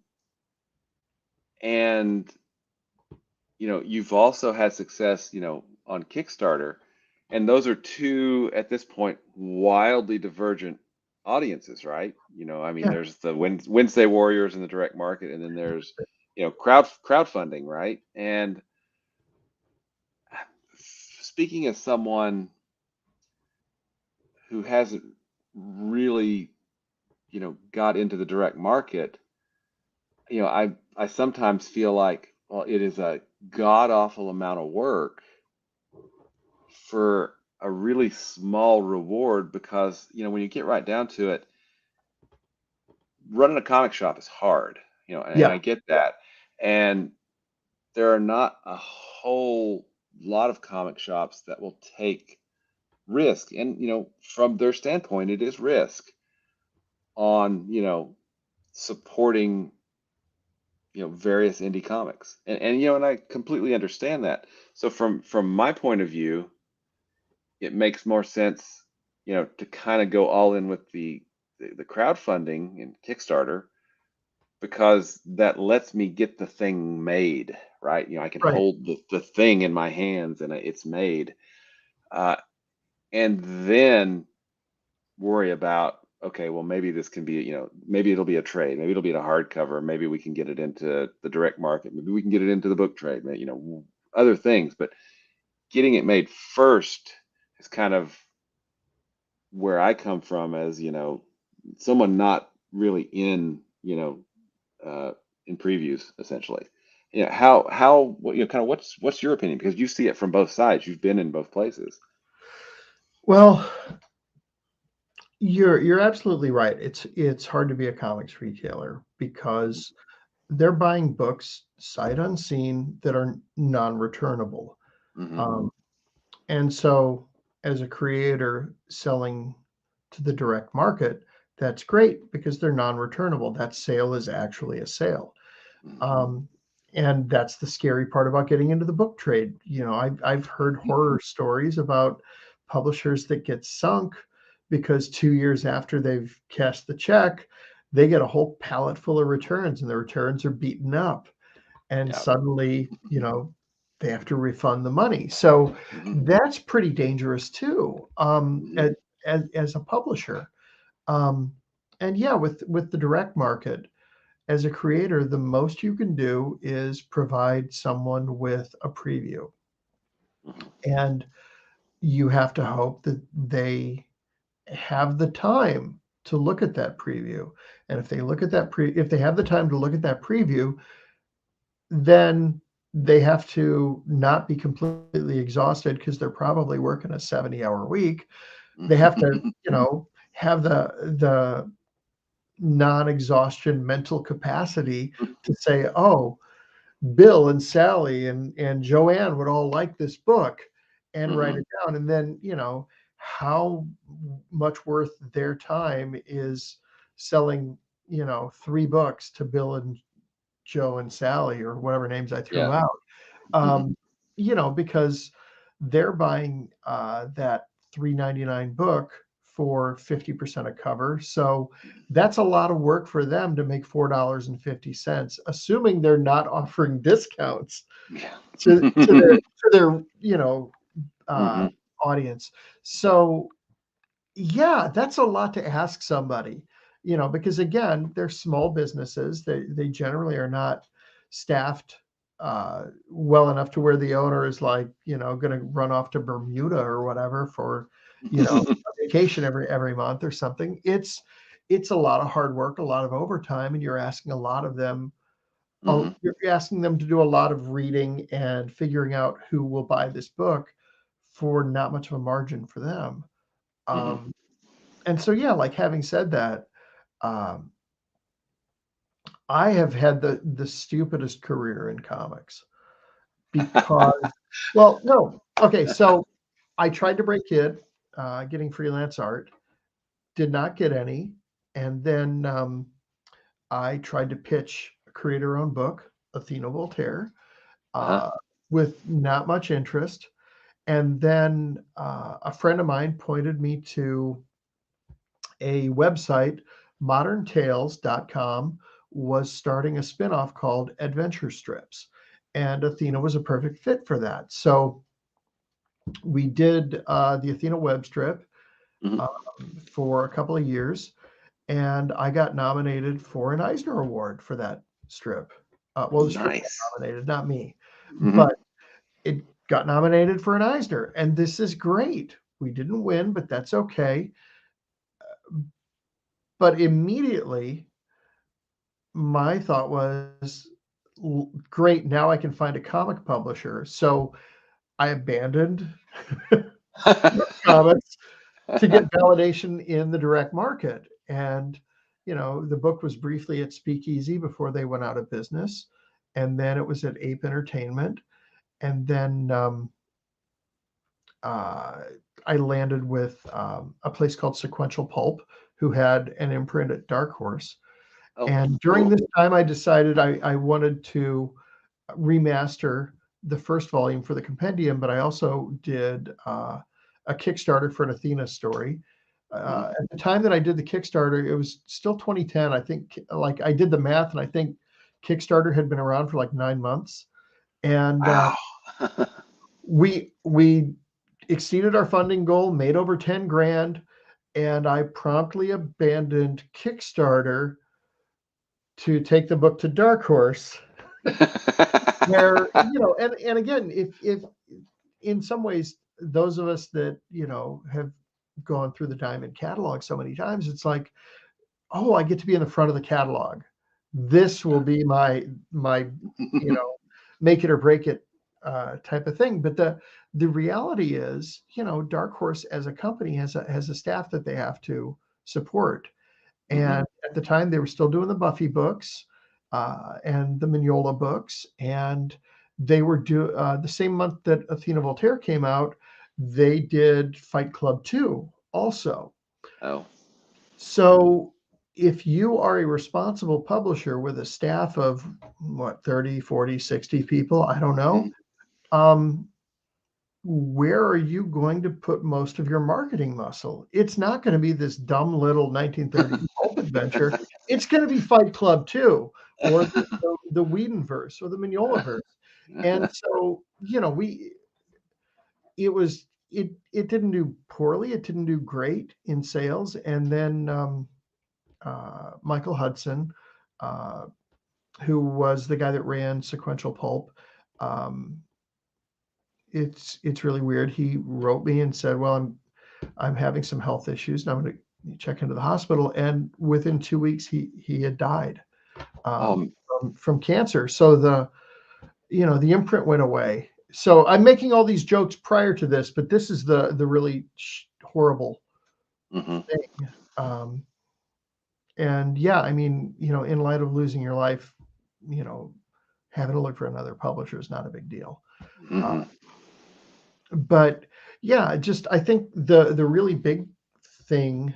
and you've also had success, on Kickstarter, and those are two at this point wildly divergent audiences, right? I mean, Yeah, there's the Wednesday Warriors in the direct market, and then there's, crowdfunding, right? And speaking as someone who hasn't really, got into the direct market, I sometimes feel like, well, it is a god awful amount of work for a really small reward because, when you get right down to it, running a comic shop is hard, and yeah, I get that. And there are not a whole lot of comic shops that will take risk. And, from their standpoint, it is risk on, supporting, various indie comics. And I completely understand that. So from my point of view, it makes more sense, to kind of go all in with the crowdfunding and Kickstarter because that lets me get the thing made, right? I can right. hold the thing in my hands and it's made. Uh, and then worry about, okay, well, maybe this can be, maybe it'll be a trade, maybe it'll be a hardcover, maybe we can get it into the direct market, maybe we can get it into the book trade, other things. But getting it made first is kind of where I come from as, someone not really uh, in previews essentially. What, kind of what's your opinion? Because you see it from both sides. You've been in both places. Well, you're absolutely right. It's hard to be a comics retailer because they're buying books sight unseen that are non-returnable. Mm-hmm. Um, and so, as a creator selling to the direct market, that's great because they're non-returnable. That sale is actually a sale. Mm-hmm. Um, and that's the scary part about getting into the book trade. I've heard horror stories about publishers that get sunk because 2 years after they've cashed the check, they get a whole pallet full of returns, and the returns are beaten up, and Yeah. suddenly, they have to refund the money. So Mm-hmm. that's pretty dangerous too, Mm-hmm. as a publisher. Um, and yeah, with the direct market, as a creator, the most you can do is provide someone with a preview. Mm-hmm. And you have to hope that they have the time to look at that preview. And if they have the time to look at that preview, then they have to not be completely exhausted because they're probably working a 70-hour week. They have to, have the non-exhaustion mental capacity to say, oh, Bill and Sally and Joanne would all like this book, and write Mm-hmm. it down. And then, how much worth their time is selling, 3 books to Bill and Joe and Sally, or whatever names I threw Yeah. out. Mm-hmm. Um, because they're buying that 3.99 book for 50% of cover. So that's a lot of work for them to make $4.50, assuming they're not offering discounts Yeah. to their uh, Mm-hmm. audience. So yeah, that's a lot to ask somebody, because again, they're small businesses. They generally are not staffed well enough to where the owner is like, going to run off to Bermuda or whatever for, a vacation every month or something. It's a lot of hard work, a lot of overtime, and you're asking a lot of them. Hmm. You're asking them to do a lot of reading and figuring out who will buy this book for not much of a margin for them. Hmm. Um, and so, yeah, like having said that, um, I have had the stupidest career in comics because, well, no, okay, so I tried to break in, getting freelance art, did not get any, and then I tried to pitch a creator-owned book, Athena Voltaire, Uh-huh. uh, with not much interest, and then a friend of mine pointed me to a website, moderntales.com, was starting a spinoff called Adventure Strips. And Athena was a perfect fit for that. So we did the Athena web strip Hmm. for a couple of years, and I got nominated for an Eisner Award for that strip. Well, the strip got Nice. nominated, not me, Hmm. but it got nominated for an Eisner. And this is great. We didn't win, but that's okay. But immediately, my thought was, great, now I can find a comic publisher. So I abandoned comics to get validation in the direct market. And, the book was briefly at Speakeasy before they went out of business. And then it was at Ape Entertainment. And then uh, I landed with a place called Sequential Pulp, who had an imprint at Dark Horse. Oh, And during cool. this time, I decided I wanted to remaster the first volume for the compendium, but I also did a Kickstarter for an Athena story. Hmm. At the time that I did the Kickstarter, it was still 2010. I think, like, I did the math, and I think Kickstarter had been around for like 9 months, and Wow. we exceeded our funding goal, made over 10 grand, and I promptly abandoned Kickstarter to take the book to Dark Horse, where, and again, if in some ways, those of us that, have gone through the Diamond catalog so many times, it's like, oh, I get to be in the front of the catalog. This will be my make it or break it type of thing. But the reality is, Dark Horse as a company has a staff that they have to support. Hmm. And at the time, they were still doing the Buffy books and the Mignola books, and they were the same month that Athena Voltaire came out. They did Fight Club 2 also. Oh. So if you are a responsible publisher with a staff of what, 30, 40, 60 people, I don't know, Hmm. um, where are you going to put most of your marketing muscle? It's not going to be this dumb little 1930s pulp adventure. It's going to be Fight Club 2 or the Whedonverse or the Mignolaverse. And so, it didn't do poorly. It didn't do great in sales. And then Michael Hudson, uh, who was the guy that ran Sequential Pulp, um, it's really weird. He wrote me and said, "Well, I'm having some health issues, and I'm going to check into the hospital." And within 2 weeks, he had died Um, from cancer. So the imprint went away. So I'm making all these jokes prior to this, but this is the really horrible mhm. thing. And yeah, I mean, in light of losing your life, you know, having to look for another publisher is not a big deal. Uh, Mhm. but yeah, just I think the really big thing,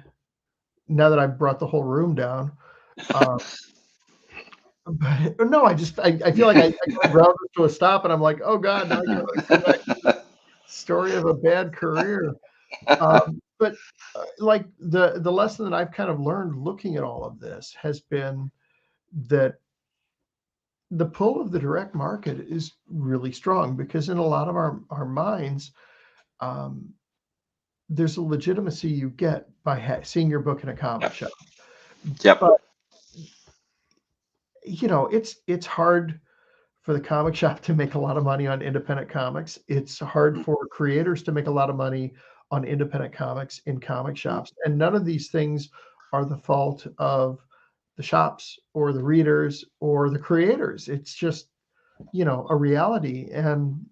now that I've brought the whole room down, uh, but no, I feel like I kind of ground to a stop, and I'm like, oh God, now I got to go back to the story of a bad career. But like the lesson that I've kind of learned looking at all of this has been that the pull of the direct market is really strong, because in a lot of our minds, um, there's a legitimacy you get by seeing your book in a comic Yep. shop. Yep. But it's hard for the comic shop to make a lot of money on independent comics. It's hard for creators to make a lot of money on independent comics in comic shops. And none of these things are the fault of the shops or the readers or the creators. It's just, a reality. And,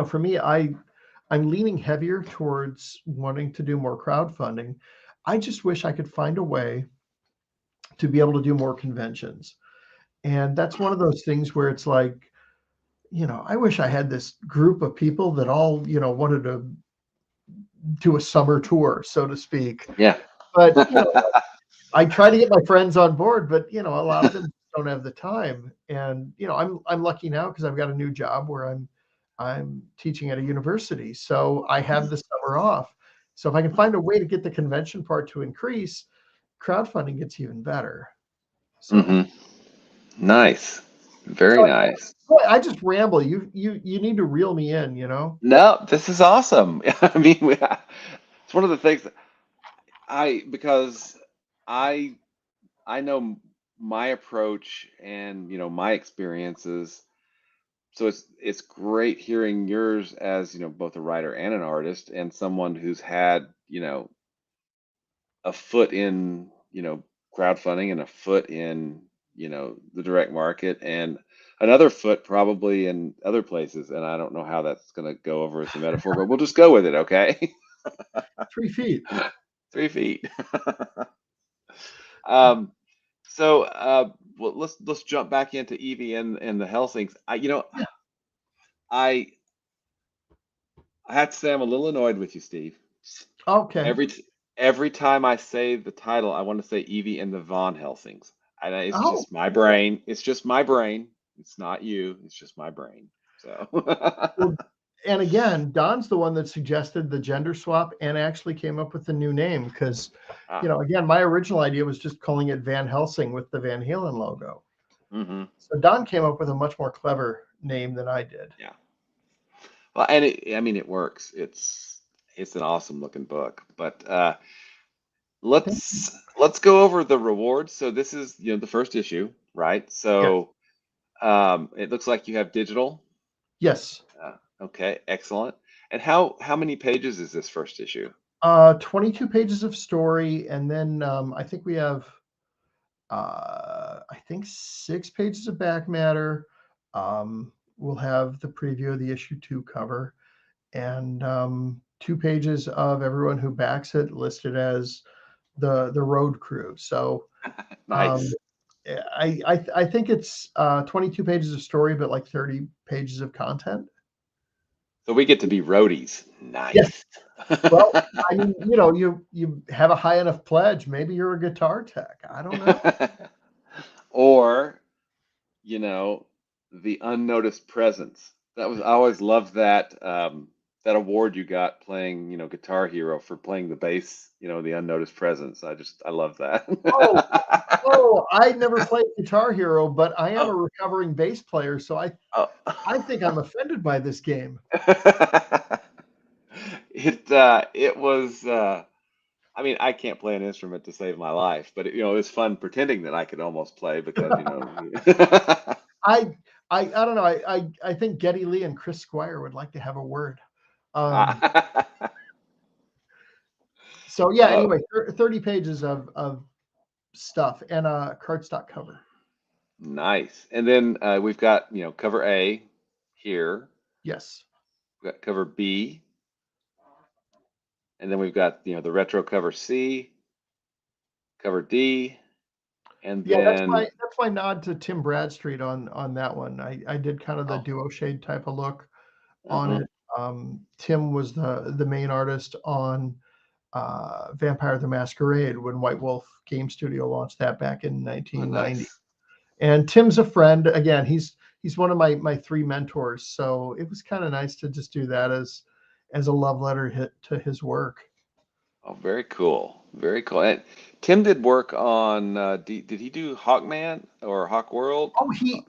for me, I'm leaning heavier towards wanting to do more crowdfunding. I just wish I could find a way to be able to do more conventions. And that's one of those things where it's like, I wish I had this group of people that all, wanted to do a summer tour, so to speak. Yeah. But, I try to get my friends on board, but, a lot of them don't have the time. And, I'm lucky now because I've got a new job where I'm teaching at a university. So I have the summer off. So if I can find a way to get the convention part to increase, crowdfunding gets even better. So Nice. Very nice. boy, I just ramble. You need to reel me in, No, this is awesome. I mean, it's one of the things that because I I know my approach and my experiences. So it's great hearing yours as both a writer and an artist and someone who's had a foot in crowdfunding and a foot in the direct market and another foot probably in other places. And I don't know how that's going to go over as a metaphor, but we'll just go with it, okay? 3 feet. 3 feet. um, well, let's jump back into Evie and the Helsings. I I have to say I'm a little annoyed with you, Steve. Okay. Every time I say the title, I want to say Evie and the Von Helsings. And it's Oh, just my brain. It's just my brain. It's not you. It's just my brain. So well, and again, Don's the one that suggested the gender swap and actually came up with the new name because, ah, again, my original idea was just calling it Van Helsing with the Van Halen logo. hmm So Don came up with a much more clever name than I did. yeah. Well, and I mean, it works. It's an awesome looking book. But let's go over the rewards. So this is the first issue, right? Yes. So it looks like you have digital. Yes. Okay, excellent. And how many pages is this first issue? 22 pages of story, and then I think we have I think 6 pages of back matter. We'll have the preview of the issue 2 cover, and 2 pages of everyone who backs it listed as the road crew. So um, Nice. I think it's 22 pages of story, but like 30 pages of content. So we get to be roadies. Yes. Nice. Well, I mean, you have a high enough pledge. Maybe you're a guitar tech. I don't know. Or, the unnoticed presence. I always loved that award you got playing, Guitar Hero for playing the bass, the unnoticed presence. I love that. Oh, I never played Guitar Hero, but I am a Oh, recovering bass player, so oh. I think I'm offended by this game. It was I mean, I can't play an instrument to save my life, but it was fun pretending that I could almost play because I I don't know. I think Geddy Lee and Chris Squire would like to have a word. Um, so yeah. Oh, Anyway, 30 pages of stuff and a cardstock cover. nice. And then we've got cover A here. Yes. We've got cover B, and then we've got the retro cover C, cover D, and Yeah, then that's my nod to Tim Bradstreet on that one. I did kind of the oh, duo shade type of look on uh-huh, it. Tim was the main artist on Vampire the Masquerade when White Wolf Game Studio launched that back in oh, 1990. nice. And Tim's a friend. Again, he's one of my 3 mentors. So it was kind of nice to just do that as a love letter hit to his work. Oh, very cool. Very cool. And Tim did work on, did he do Hawkman or Hawk World? Oh, I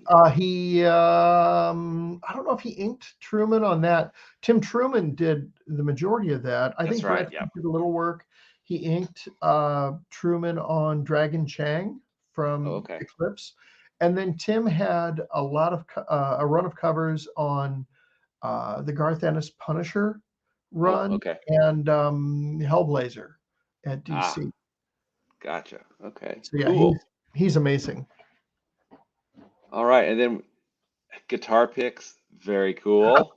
don't know if he inked Truman on that. Tim Truman did the majority of that. I That's think right. Brad Yeah. did a little work. He inked Truman on Dragon Chang Oh, from okay. Eclipse, and then Tim had a run of covers on the Garth Ennis Punisher Oh, run okay. and Hellblazer at Ah, DC. gotcha. Okay. So yeah, Cool. he's amazing. All right. And then guitar picks. Very cool.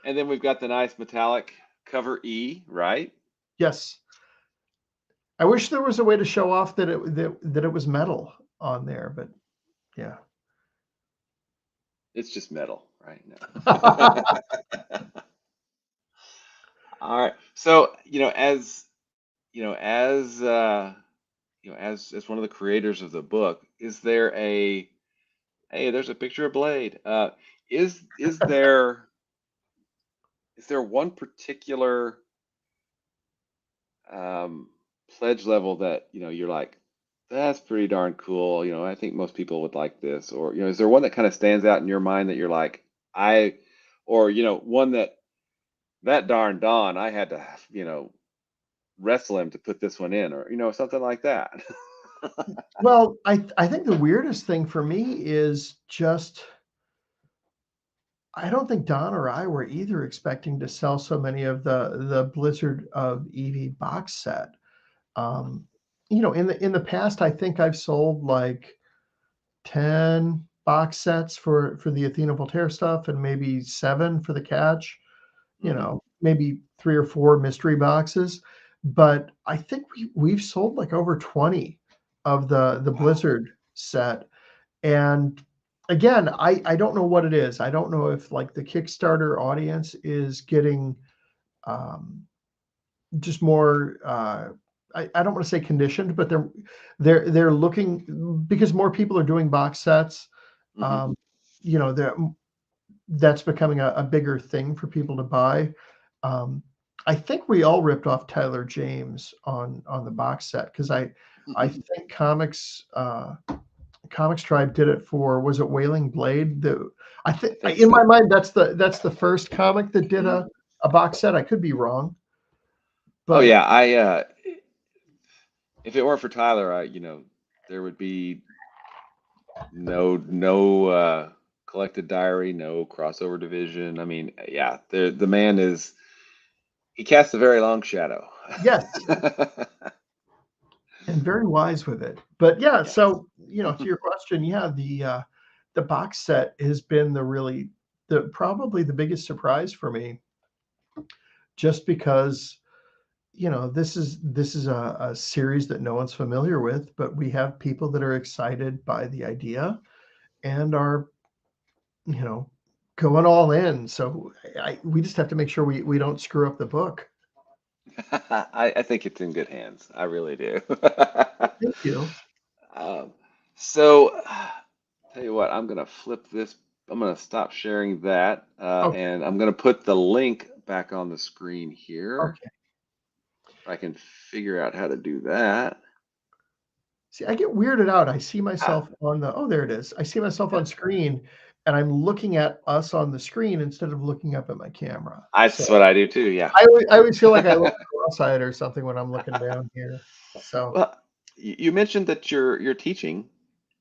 And then we've got the nice metallic cover E, right? Yes. I wish there was a way to show off that it was metal on there, but yeah. It's just metal, right? No. All right. So, as one of the creators of the book, is there a hey, there's a picture of Blade. Is there one particular um, pledge level that you're like, that's pretty darn cool. I think most people would like this, or is there one that kind of stands out in your mind that you're like, I, or one that darn Don, I had to wrestle him to put this one in, or something like that. Well, I think the weirdest thing for me is just I don't think Don or I were either expecting to sell so many of the Blizzard of Eevee box set. Um, in the past, I think I've sold like 10 box sets for the Athena Voltaire stuff and maybe 7 for the catch. Hmm. Maybe 3 or 4 mystery boxes. But I think we've sold like over 20 of the Wow. Blizzard set. And again, I don't know what it is. I don't know if like the Kickstarter audience is getting um, just more I don't want to say conditioned, but they're looking because more people are doing box sets. Hmm. Um, you know, they're that's becoming a bigger thing for people to buy. Um, I think we all ripped off Tyler James on the box set because I think Comics Tribe did it for was it Wailing Blade? I I think think in my so. mind that's the first comic that did Hmm. a box set. I could be wrong, Oh but yeah, if it weren't for Tyler, there would be no collected diary, no crossover division. I mean, yeah, the man he casts a very long shadow. yes, and very wise with it. But yeah, Yes. so to your question, yeah, the box set has been the probably the biggest surprise for me, just because this is a series that no one's familiar with, but we have people that are excited by the idea and are you know going all in. So we just have to make sure we don't screw up the book. I think it's in good hands. I really do. Thank you. Um, so, tell you what, I'm gonna flip this. I'm gonna stop sharing that, Okay. and I'm gonna put the link back on the screen here. Okay. If I can figure out how to do that. See, I get weirded out. I see Ah, myself oh, there it is. I see myself on yep. screen and I'm looking at us on the screen instead of looking up at my camera. So That's what I do too. Yeah. I always feel like I look cross-eyed or something when I'm looking down here. So Well, you mentioned that you're teaching.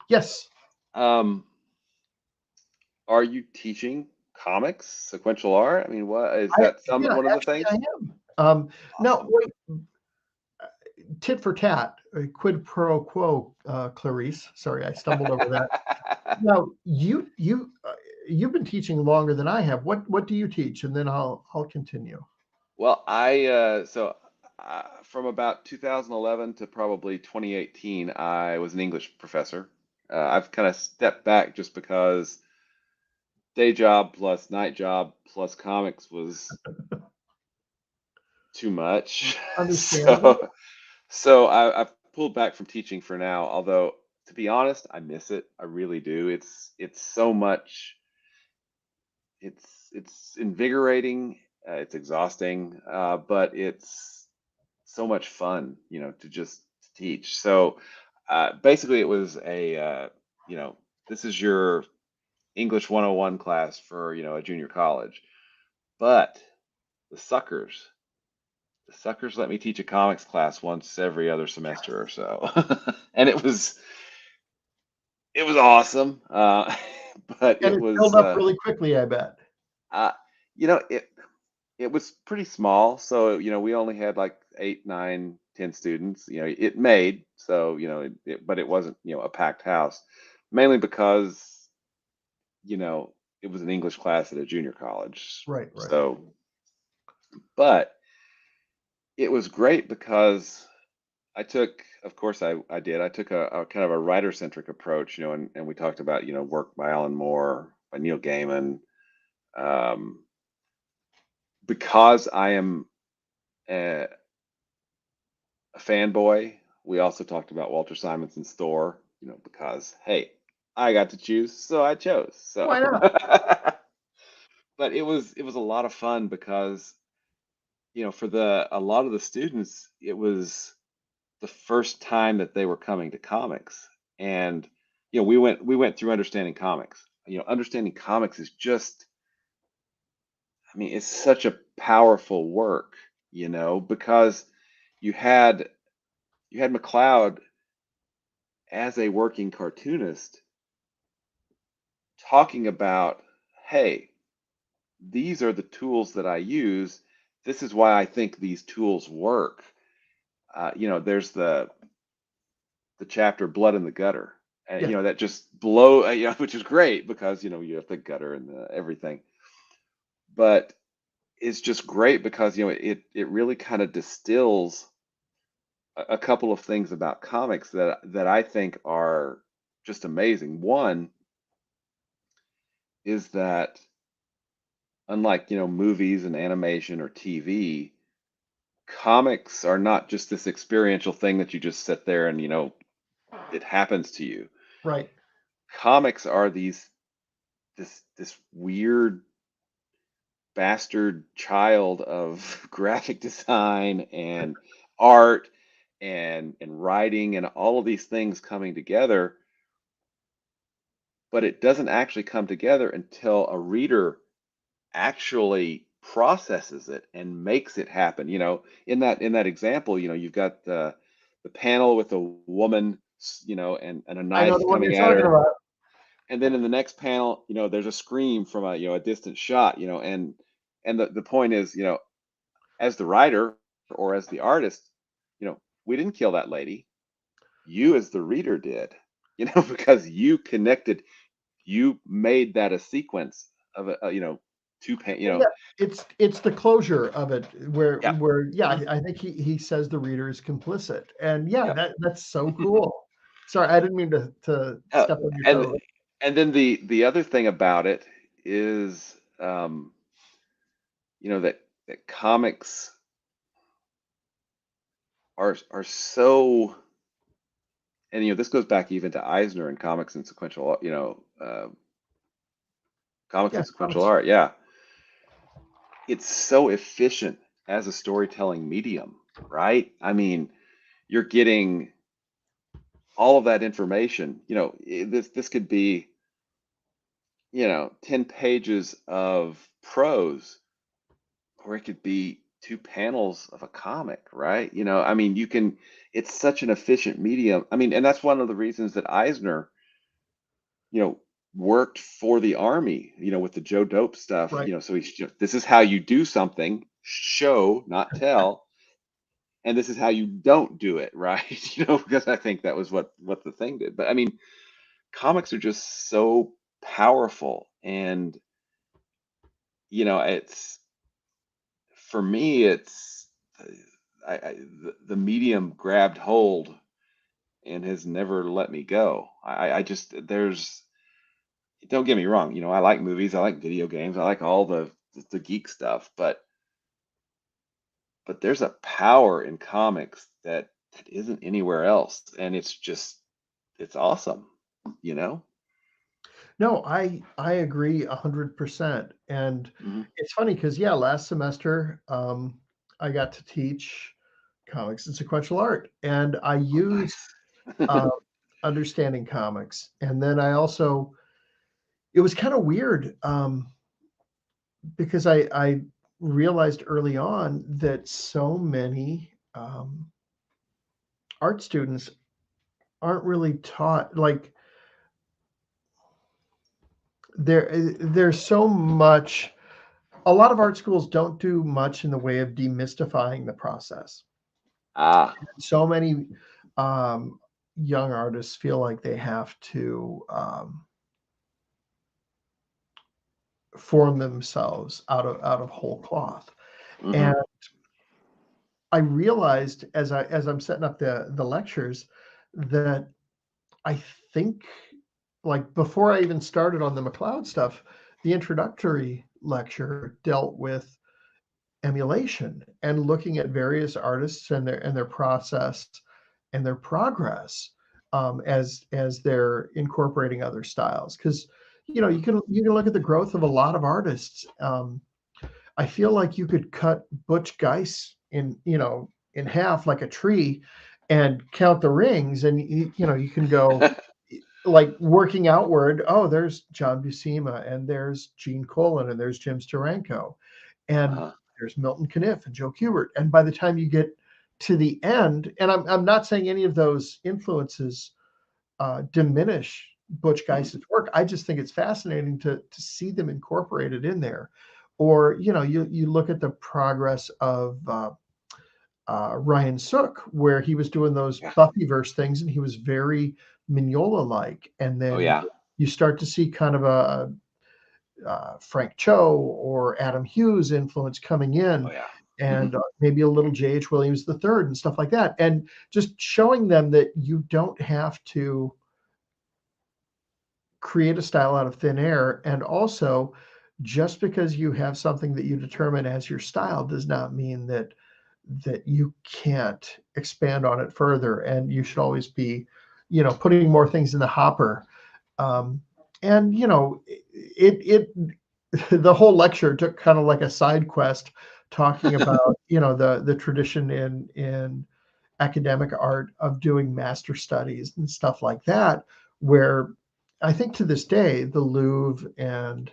yes. Um, are you teaching comics, sequential art? I mean, what is that? Yeah, One of the actually I things? am. No, Awesome. wait, tit for tat, quid pro quo, Clarice. Sorry, I stumbled over that. Now, you've been teaching longer than I have. What do you teach? And then I'll continue. Well, from about 2011 to probably 2018, I was an English professor. I've kind of stepped back just because day job plus night job plus comics was too much. Understandable. So I've pulled back from teaching for now. Although to be honest, I miss it. I really do. It's so much. It's invigorating. It's exhausting, but it's so much fun, to just teach. So basically, it was you know, this is your English 101 class for, a junior college. But the suckers, the suckers let me teach a comics class once every other semester or so. And it was awesome. But And it it was, filled up really quickly, I bet. uh, you know, it was pretty small. So, we only had like 8, 9, 10 students. It made, so, but it wasn't, a packed house, mainly because, you know, it was an English class at a junior college. Right, right. So, but it was great because of course, I took a kind of a writer centric approach, and we talked about, work by Alan Moore, by Neil Gaiman, um, because I am a fanboy. We also talked about Walter Simonson's Thor, because hey, I got to choose, so I chose. So, Why not? but it was a lot of fun because for the a lot of the students, it was the first time that they were coming to comics, and we went through understanding comics. Understanding comics is just, I mean, it's such a powerful work, because you had you had McLeod as a working cartoonist talking about, hey, these are the tools that I use. This is why I think these tools work. There's the chapter "Blood in the Gutter," and Yeah. that just blow, which is great because you have the gutter and everything. But it's just great because it really kind of distills a couple of things about comics that I think are just amazing. One is that, unlike, movies and animation or TV, comics are not just this experiential thing that you just sit there and, it happens to you. Right. Comics are this weird bastard child of graphic design and art and writing and all of these things coming together, but it doesn't actually come together until a reader actually processes it and makes it happen. In that example, you've got the panel with a woman, and a I know knife the one you're coming at talking her, about. and then in the next panel, there's a scream from a distant shot, and the point is, as the writer or as the artist, we didn't kill that lady. You as the reader did, because you connected, you made that a sequence of two pan, Well, yeah, it's the closure of it yeah. where yeah, Mhm. I think he says the reader is complicit, and yeah, Yeah. that's so cool. Sorry, I didn't mean to Oh, step on your and toes. and then the other thing about it is, that comics are so, and this goes back even to Eisner and comics and sequential, comics Yeah, and sequential comics. art. Yeah, it's so efficient as a storytelling medium, right? I mean, you're getting all of that information. This could be, 10 pages of prose, or it could be 2 panels of a comic, right? I mean, it's such an efficient medium. I mean, and that's one of the reasons that Eisner, you know, worked for the army, with the Joe Dope stuff, Right. so this is how you do something, show, not tell, and this is how you don't do it, right? Because I think that was what the thing did. But I mean, comics are just so powerful, and it's, for me, it's, the medium grabbed hold and has never let me go. I just, don't get me wrong, I like movies, I like video games, I like all the geek stuff, but there's a power in comics that isn't anywhere else, and it's awesome, you know? No, I agree 100%. And Hmm. it's funny because yeah, last semester I got to teach comics and sequential art, and I Oh, used nice. uh, understanding comics, and then I also it was kind of weird because I realized early on that so many art students aren't really taught like there's so much. A lot of art schools don't do much in the way of demystifying the process. Ah. So many um, young artists feel like they have to form themselves out of whole cloth. Hmm. And I realized as I'm setting up the lectures that I think like before I even started on the McLeod stuff, the introductory lecture dealt with emulation and looking at various artists and their process and their progress as they're incorporating other styles. Because you can look at the growth of a lot of artists. I feel like you could cut Butch Geis in half like a tree and count the rings, and you can go like working outward. Oh, there's John Buscema, and there's Gene Colan, and there's Jim Steranko, and Uh-huh. there's Milton Caniff and Joe Kubert. And by the time you get to the end, and I'm not saying any of those influences diminish Butch Hmm. Geis's work. I just think it's fascinating to see them incorporated in there. Or you look at the progress of Ryan Sook, where he was doing those Yeah. Buffyverse things, and he was very Mignola-like. And Oh, then yeah. you start to see kind of a Frank Cho or Adam Hughes influence coming Oh, in, yeah. Hmm. and maybe a little J.H. Williams III and stuff like that. And just showing them that you don't have to create a style out of thin air. And also, just because you have something that you determine as your style does not mean that you can't expand on it further. And you should always be, putting more things in the hopper. Um, and it the whole lecture took kind of like a side quest talking about the tradition in academic art of doing master studies and stuff like that, where I think to this day the Louvre and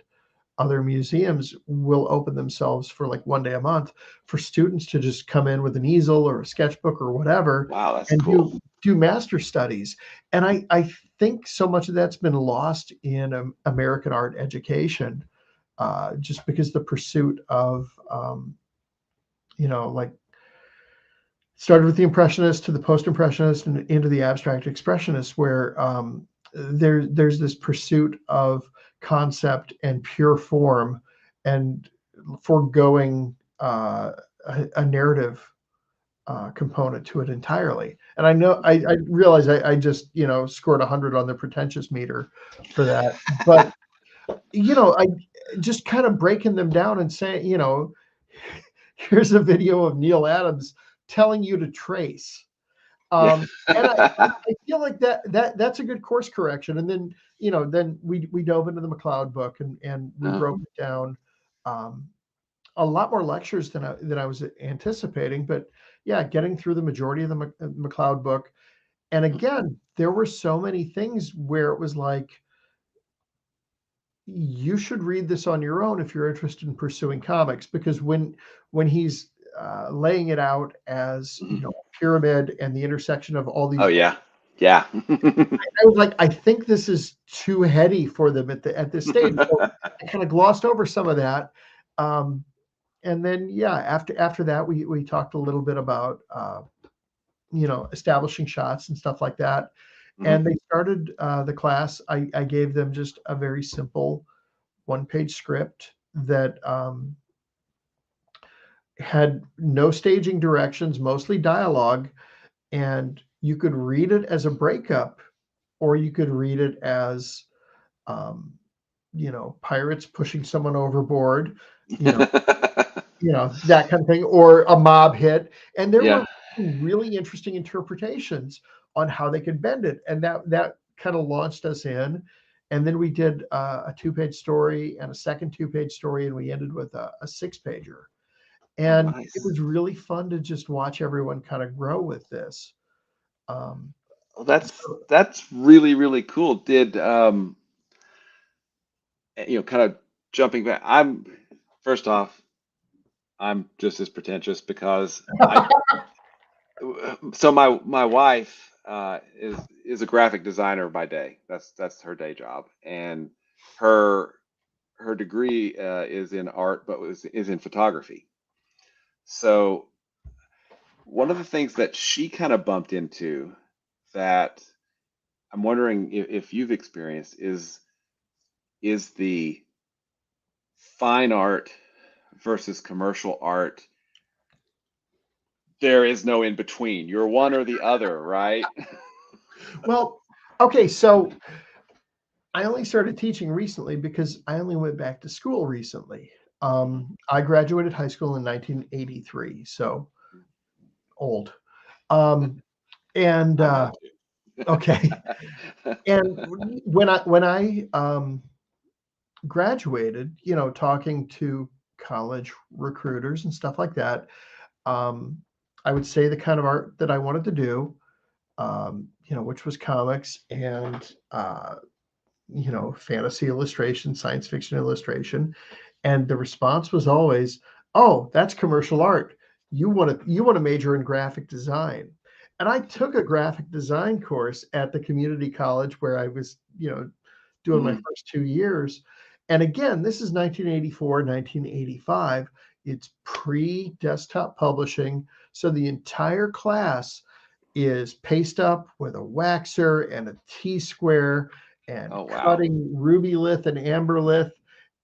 other museums will open themselves for like one day a month for students to just come in with an easel or a sketchbook or whatever Wow, that's and cool. do master studies. And I think so much of that's been lost in American art education, just because the pursuit of like started with the impressionist to the post-impressionist and into the abstract expressionist, where there's this pursuit of concept and pure form and foregoing a narrative component to it entirely. And I know I realize I just scored 100 on the pretentious meter for that, but I just kind of breaking them down and saying, here's a video of Neil Adams telling you to trace. Yeah. And I feel like that's a good course correction. And then then we dove into the McLeod book and we Uh, broke it down. Um, a lot more lectures than I was anticipating, but yeah, getting through the majority of the McLeod book. And again, there were so many things where it was like, you should read this on your own if you're interested in pursuing comics, because when he's laying it out as mhm. a pyramid and the intersection of all Oh, these, yeah. Yeah. I was like, I think this is too heady for them at this stage. So I kind of glossed over some of that. Um, and then yeah, after that we talked a little bit about establishing shots and stuff like that. Mhm. And they started the class. I gave them just a very simple one-page script that had no staging directions, mostly dialogue, and you could read it as a breakup, or you could read it as um, pirates pushing someone overboard, you know, that kind of thing, or a mob hit. And there Yeah. were really interesting interpretations on how they could bend it, and that kind of launched us in. And then we did a 2-page story and a second 2-page story, and we ended with a 6-pager. Oh, And it nice. was really fun to just watch everyone kind of grow with this. Um, Well, that's really, really cool. Kind of jumping back. First off, I'm just as pretentious because my wife is a graphic designer by day. That's her day job, and her her degree is in art, but is in photography. So one of the things that she kind of bumped into that I'm wondering if you've experienced is the fine art versus commercial art. There is no in between. You're one or the other, right? well, okay, so I only started teaching recently because I only went back to school recently. I graduated high school in 1983, so old. Um, and I'm old okay, too. and when I graduated, talking to college recruiters and stuff like that, um, I would say the kind of art that I wanted to do, which was comics and fantasy illustration, science fiction illustration. And the response was always, "Oh, that's commercial art. You want to major in graphic design." And I took a graphic design course at the community college where I was, doing my Mhm. first 2 years. And again, this is 1984, 1985. It's pre-desktop publishing. So the entire class is paste up with a waxer and a T-square and Oh, wow. cutting ruby lith and amber lith.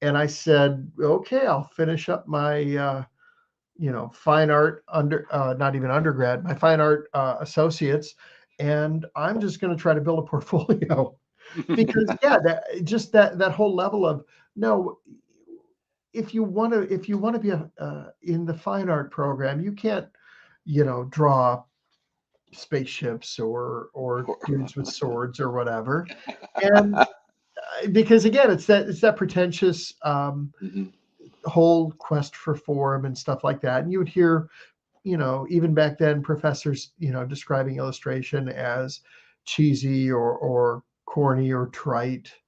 And I said, okay, I'll finish up my fine art not even undergrad, my fine art associates, and I'm just going to try to build a portfolio. Because yeah, that whole level of, no, if you want to be in the fine art program, you can't draw spaceships or dudes with swords or whatever. And because again, it's that pretentious Mhm. whole quest for form and stuff like that. And you would hear, even back then, professors, describing illustration as cheesy or corny or trite. See,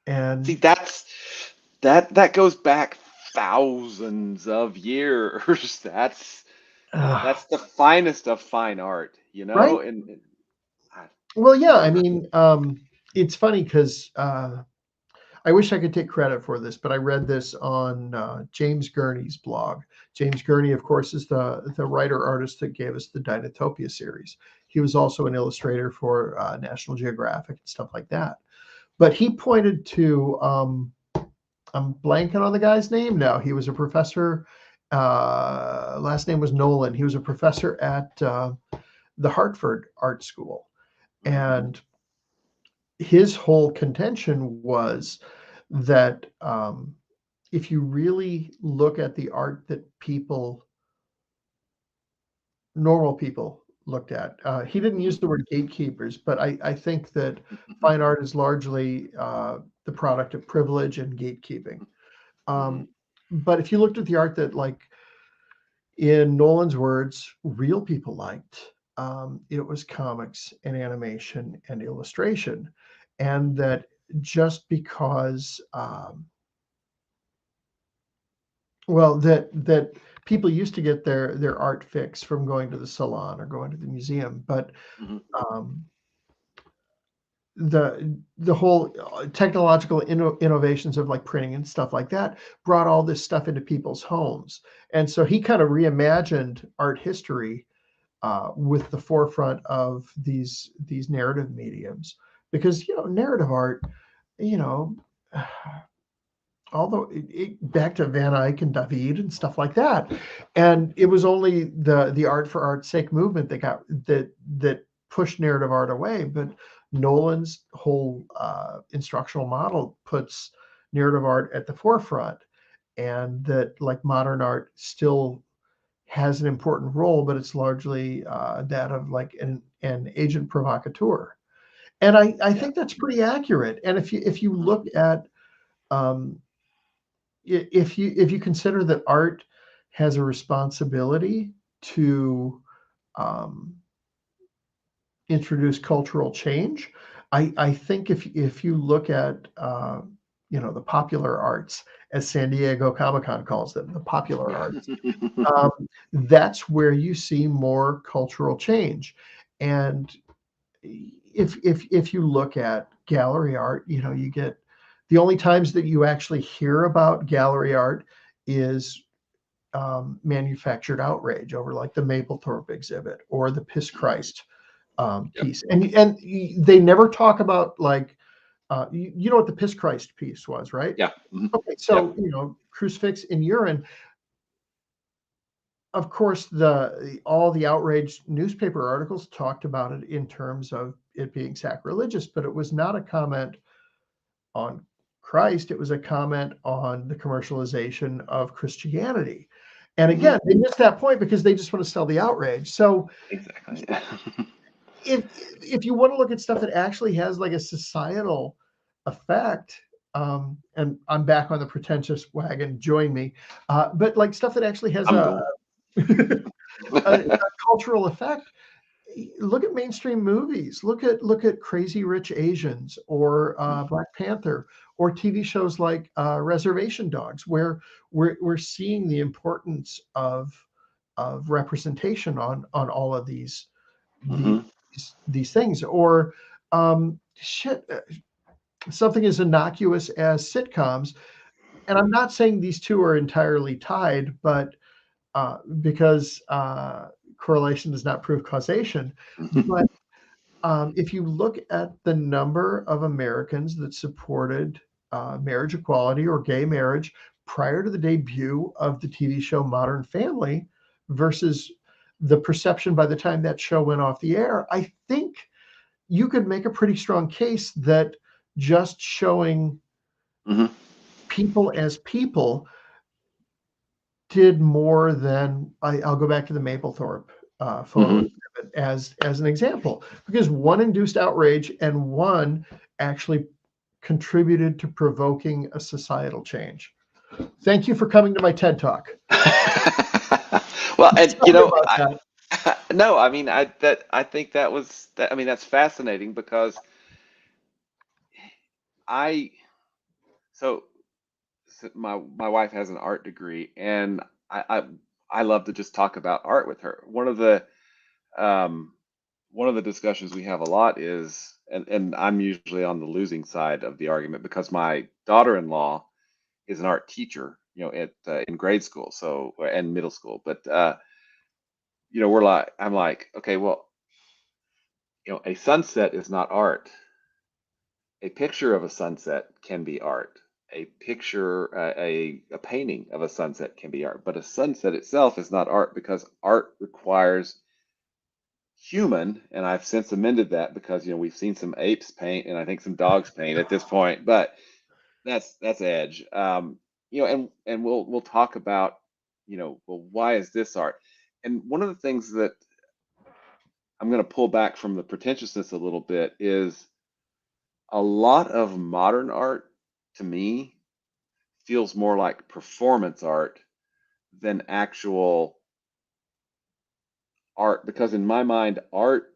And that goes back thousands of years. That's the finest of fine art, right. and I, Well, yeah, I I mean, it's funny because I wish I could take credit for this, but I read this on James Gurney's blog. James Gurney, of course, is the writer artist that gave us the Dinotopia series. He was also an illustrator for National Geographic and stuff like that. But he pointed to, I'm blanking on the guy's name now. He was a professor. Last name was Nolan. He was a professor at the Hartford Art School, mhm. and his whole contention was that if you really look at the art that normal people looked at, he didn't use Mhm. the word gatekeepers, but I think that fine art is largely the product of privilege and gatekeeping. Mhm. Um, but if you looked at the art that, like, in Nolan's words, real people liked, it was comics and animation and illustration. And that just because, that people used to get their art fix from going to the salon or going to the museum, but Mhm. um, the whole technological innovations of like printing and stuff like that brought all this stuff into people's homes. And so he kind of reimagined art history with the forefront of these narrative mediums, because narrative art, you know although back to Van Eyck and David and stuff like that, and it was only the art for art's sake movement that pushed narrative art away. But Nolan's whole instructional model puts narrative art at the forefront, and that, like, modern art still has an important role, but it's largely that of like an agent provocateur. And I Yeah. think that's pretty accurate. And if you look at um, if you consider that art has a responsibility to um, introduce cultural change, I think if you look at the popular arts, as San Diego Comic-Con calls them, the popular arts, um, that's where you see more cultural change. And if you look at gallery art, you get the only times that you actually hear about gallery art is manufactured outrage over like the Mapplethorpe exhibit or the Piss Christ Yep. piece, and they never talk about like you know what the Piss Christ piece was, right? Yeah. Mhm. Okay, Yep. so crucifix in urine. Of course, all the outraged newspaper articles talked about it in terms of it being sacrilegious, but it was not a comment on Christ. It was a comment on the commercialization of Christianity. And Hmm. again, they missed that point because they just want to sell the outrage. So Exactly. if if you want to look at stuff that actually has like a societal effect, and I'm back on the pretentious wagon, join me, but like stuff that actually has I'm a going. a cultural effect. Look at mainstream movies. Look at Crazy Rich Asians or Black Panther or TV shows like Reservation Dogs, where we're seeing the importance of representation on all of these Hmm. these things. Or something as innocuous as sitcoms. And I'm not saying these two are entirely tied, but because correlation does not prove causation. But if you look at the number of Americans that supported marriage equality or gay marriage prior to the debut of the TV show Modern Family versus the perception by the time that show went off the air, I think you could make a pretty strong case that just showing Hmm. people as people did more than I'll go back to the Mapplethorpe photo Hmm. exhibit as an example, because one induced outrage and one actually contributed to provoking a societal change. Thank you for coming to my TED Talk. Well, and Sorry about that. no, I mean, I think that was that. I mean, that's fascinating because I so, my wife has an art degree, and I I love to just talk about art with her. Um one of the discussions we have a lot is, and I'm usually on the losing side of the argument because my daughter-in-law is an art teacher, at in grade school, so and middle school, but I'm like, okay, well, a sunset is not art. A picture of a sunset can be art. A picture, a painting of a sunset can be art, but a sunset itself is not art because art requires human, and I've since amended that because we've seen some apes paint and I think some dogs paint at this point, but that's edge. And we'll talk about, well, why is this art? And one of the things that I'm going to pull back from the pretentiousness a little bit is a lot of modern art to me feels more like performance art than actual art, because in my mind art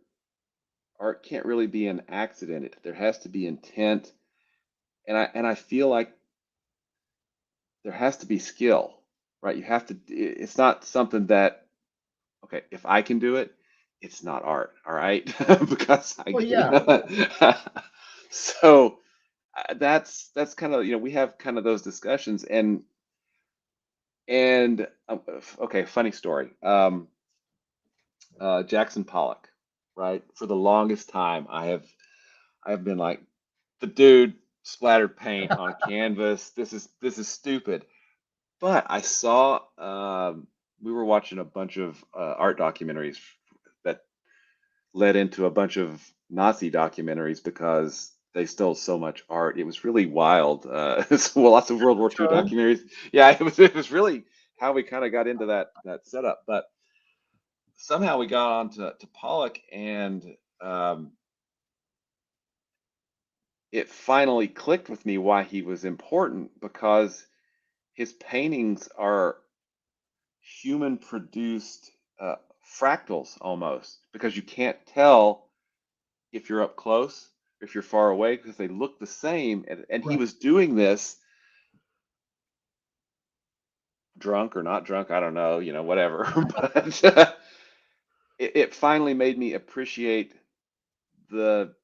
can't really be an accident. There has to be intent, and I feel like there has to be skill, right? You have to. It's not something that, okay, if I can do it, it's not art, all right? Because Well, yeah. so that's kind of, we have kind of those discussions, and okay, funny story. Jackson Pollock, right? For the longest time, I have been like, the dude splattered paint on canvas. This is stupid. But I saw, we were watching a bunch of art documentaries that led into a bunch of Nazi documentaries because they stole so much art. It was really wild. Well, lots of World War II Turn. documentaries. Yeah, it was really how we kind of got into that setup. But somehow we got on to Pollock, and um, it finally clicked with me why he was important, because his paintings are human produced fractals almost, because you can't tell if you're up close or if you're far away because they look the same. And he Right. was doing this drunk or not drunk, I don't know, whatever. But it finally made me appreciate the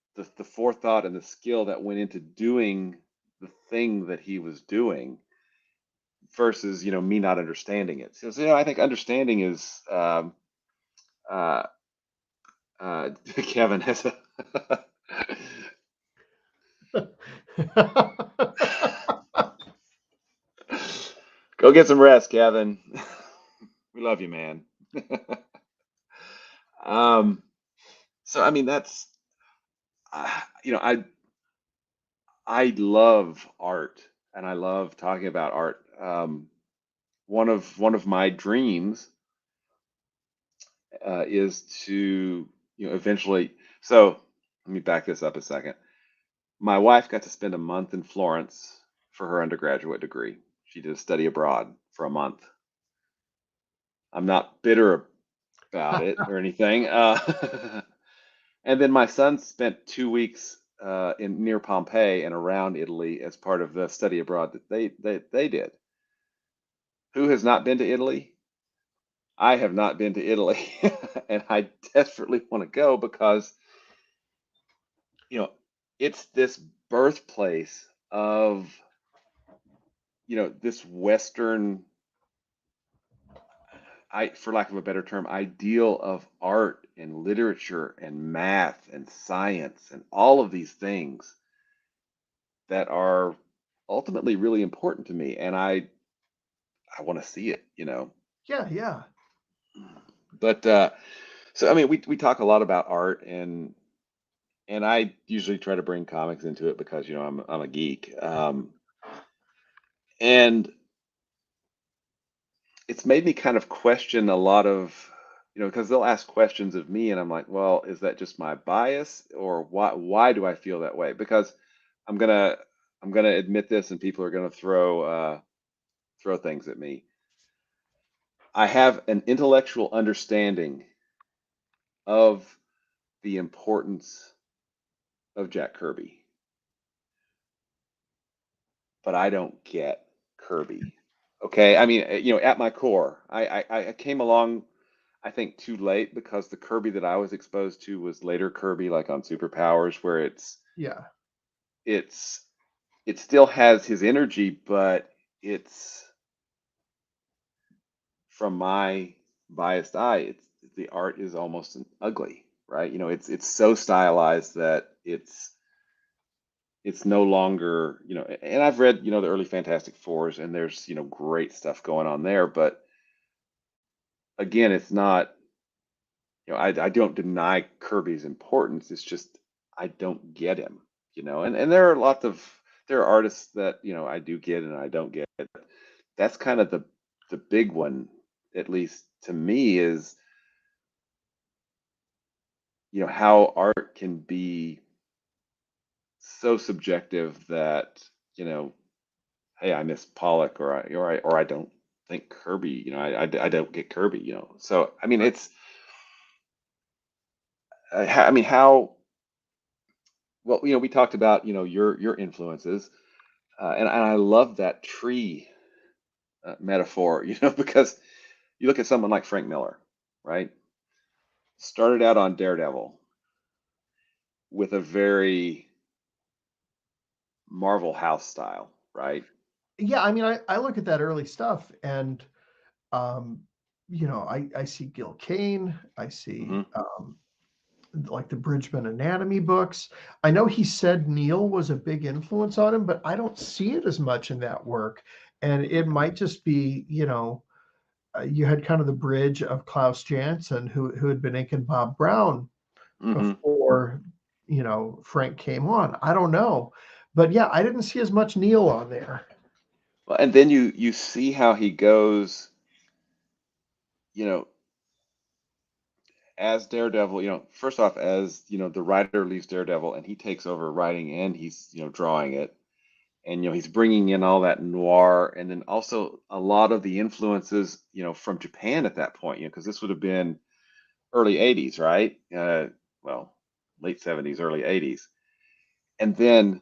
forethought and the skill that went into doing the thing that he was doing versus me not understanding it. So, I think understanding is uh, Kevin has a go get some rest, Kevin. We love you, man. um, so I mean that's you know I love art and I love talking about art. One of my dreams is to eventually. So let me back this up a second. My wife got to spend a month in Florence for her undergraduate degree. She did a study abroad for a month. I'm not bitter about it or anything. And then my son spent 2 weeks in near Pompeii and around Italy as part of the study abroad that they did. Who has not been to Italy? I have not been to Italy, and I desperately want to go because you know it's this birthplace of this Western, for lack of a better term, ideal of art and literature and math and science and all of these things that are ultimately really important to me, and I want to see it. Yeah, yeah. But so I mean, we talk a lot about art, and I usually try to bring comics into it because I'm a geek, and it's made me kind of question a lot of because they'll ask questions of me, and I'm like, well, is that just my bias, or why do I feel that way? Because I'm gonna I'm gonna admit this, and people are gonna throw things at me. I have an intellectual understanding of the importance of Jack Kirby, but I don't get Kirby. Okay, I mean, at my core, I came along, I think, too late because the Kirby that I was exposed to was later Kirby, like on Superpowers, where Yeah. it's it still has his energy, but it's from my biased eye, the art is almost ugly, right? It's so stylized that it's no longer, and I've read, the early Fantastic Fours, and there's, great stuff going on there. But again, it's not, I don't deny Kirby's importance. It's just, I don't get him, and there are artists that, I do get and I don't get. That's kind of the big one, at least to me, is, how art can be so subjective that, you know, hey, I miss Pollock, or I don't think Kirby, I don't get Kirby, So I mean, Right. it's I mean, how well, we talked about your influences, and I love that tree metaphor, because you look at someone like Frank Miller, right? Started out on Daredevil with a very Marvel House style, right? Yeah, I mean, I look at that early stuff and um, I see Gil Kane, I Hmm. see like the Bridgman Anatomy books. I know he said Neil was a big influence on him, but I don't see it as much in that work. And it might just be, you had kind of the bridge of Klaus Janson, who had been inking Bob Brown Hmm. before, Frank came on. I don't know. But yeah, I didn't see as much Neil on there. Well, and then you see how he goes, you know, as Daredevil, first off, as the writer leaves Daredevil and he takes over writing and he's drawing it, and he's bringing in all that noir, and then also a lot of the influences from Japan at that point, because this would have been early '80s, right? Well, late '70s, early '80s, and then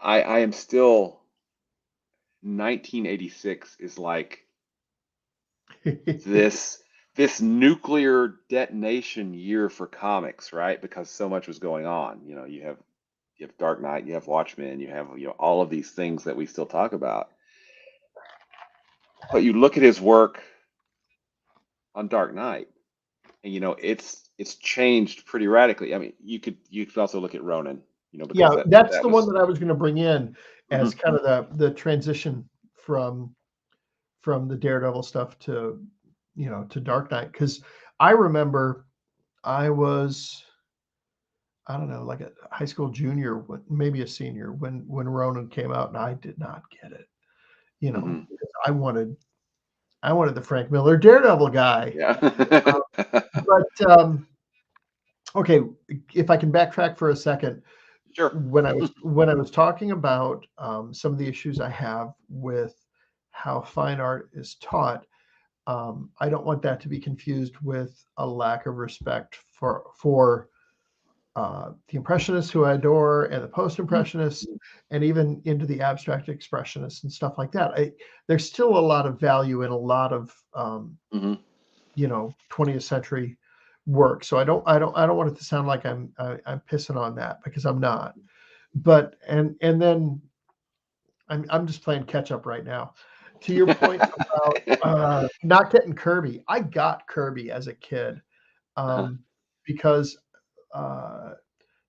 I am still 1986 is like this this nuclear detonation year for comics, right? Because so much was going on. You have Dark Knight, you have Watchmen, you have all of these things that we still talk about. But you look at his work on Dark Knight, and it's changed pretty radically. I mean, you could also look at Ronin, Yeah, because that that's that the one was that I was going to bring in as Mhm, kind of the transition from the Daredevil stuff to to Dark Knight, because I remember I was, I don't know, like a high school junior, maybe a senior, when Ronin came out, and I did not get it. mhm, Because I wanted the Frank Miller Daredevil guy. yeah. But okay, if I can backtrack for a second, Sure. when I was talking about some of the issues I have with how fine art is taught, I don't want that to be confused with a lack of respect for the impressionists who I adore, and the Mhm, post-impressionists, and even into the abstract expressionists and stuff like that. There's still a lot of value in a lot of mhm. 20th century work. So I don't want it to sound like I'm pissing on that, because I'm not. But and then I'm just playing catch up right now. To your point about not getting Kirby, I got Kirby as a kid, Uh-huh. because uh,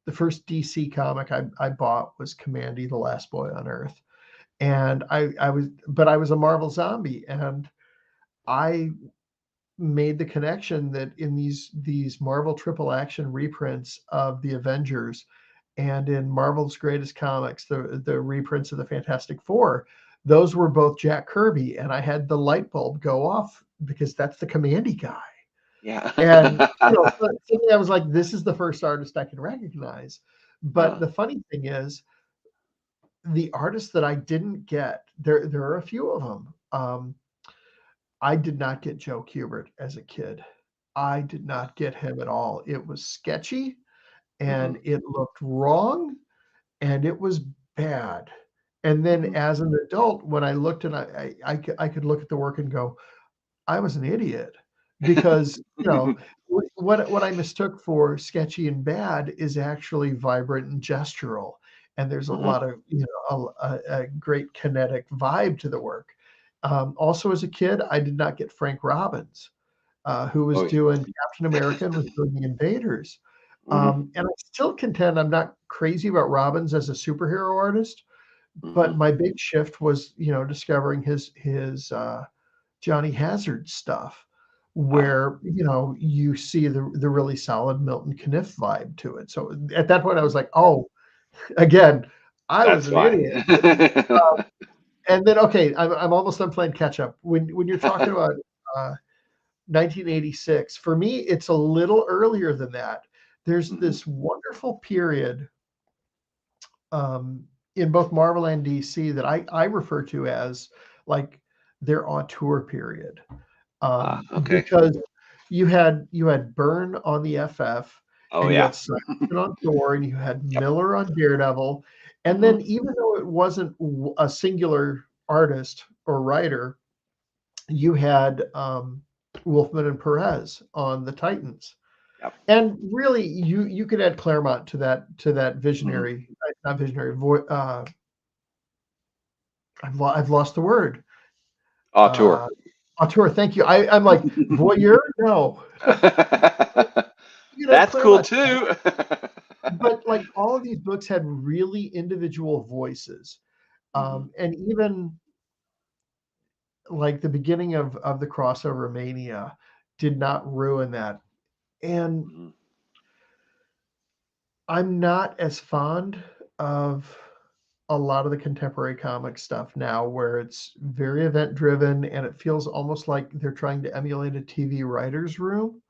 the first DC comic I bought was Commandy, the Last Boy on Earth, and I was a Marvel zombie, and I made the connection that in these Marvel triple action reprints of the Avengers, and in Marvel's Greatest Comics, the reprints of the Fantastic Four, those were both Jack Kirby, and I had the light bulb go off because that's the Commandy guy. Yeah. And suddenly I was like, this is the first artist I can recognize. But Uh, the funny thing is, the artists that I didn't get, there are a few of them. I did not get Joe Kubert as a kid. I did not get him at all. It was sketchy, mhm, and it looked wrong, and it was bad. And then mhm. as an adult, when I looked, and I could look at the work and go, I was an idiot, because what I mistook for sketchy and bad is actually vibrant and gestural, and there's a Mhm. lot of a great kinetic vibe to the work. Also, as a kid, I did not get Frank Robbins, who was Oh, doing Captain America and was doing the Invaders. mhm, And I still contend I'm not crazy about Robbins as a superhero artist, but mhm. my big shift was, discovering his Johnny Hazard stuff, Ah, where you see the really solid Milton Caniff vibe to it. So at that point, I was mhm. like, oh, again, I was That's an fine. idiot. And then okay, I'm almost done playing catch up. When you're talking about uh, 1986, for me, it's a little earlier than that. There's Mhm. this wonderful period um, in both Marvel and DC that I refer to as like their auteur period, Okay. because you had Byrne on the FF, Oh, and you yeah. had Simonson on Thor, and you had Yep. Miller on Daredevil, and Mhm, then even though it wasn't a singular artist or writer, you had Wolfman and Perez on the Titans. yep. And really, you could add Claremont to that Mhm. visionary, not visionary. I've lost the word. Auteur. Uh, Auteur. Thank you. I'm like voyeur. No, you could add That's cool Claremont. too. But like all of these books had really individual voices, Mhm, and even like the beginning of the crossover mania did not ruin that. And mhm, I'm not as fond of a lot of the contemporary comic stuff now, where it's very event driven and it feels almost like they're trying to emulate a TV writer's room.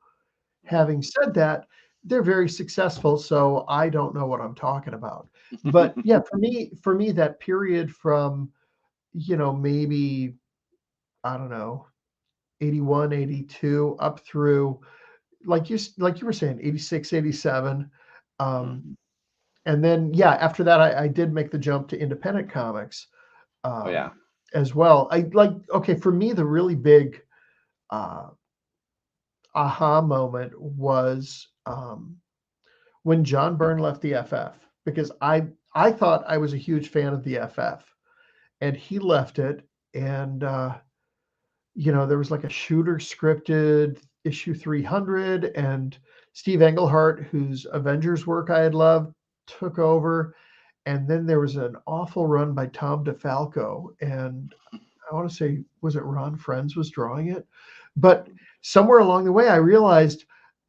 Having said that, they're very successful, so I don't know what I'm talking about. But yeah, for me, that period from, maybe, I don't know, 81, 82, up through, like you were saying, 86, 87. Um, Mhm. and then, yeah, after that, I did make the jump to independent comics, Oh um, yeah. as well. Okay, for me, the really big uh, aha moment was, when John Byrne left the FF, because I thought I was a huge fan of the FF, and he left it, and there was like a shooter scripted issue 300, and Steve Englehart, whose Avengers work I had loved, took over, and then there was an awful run by Tom DeFalco, and I want to say, was it Ron Friends was drawing it? But somewhere along the way, I realized,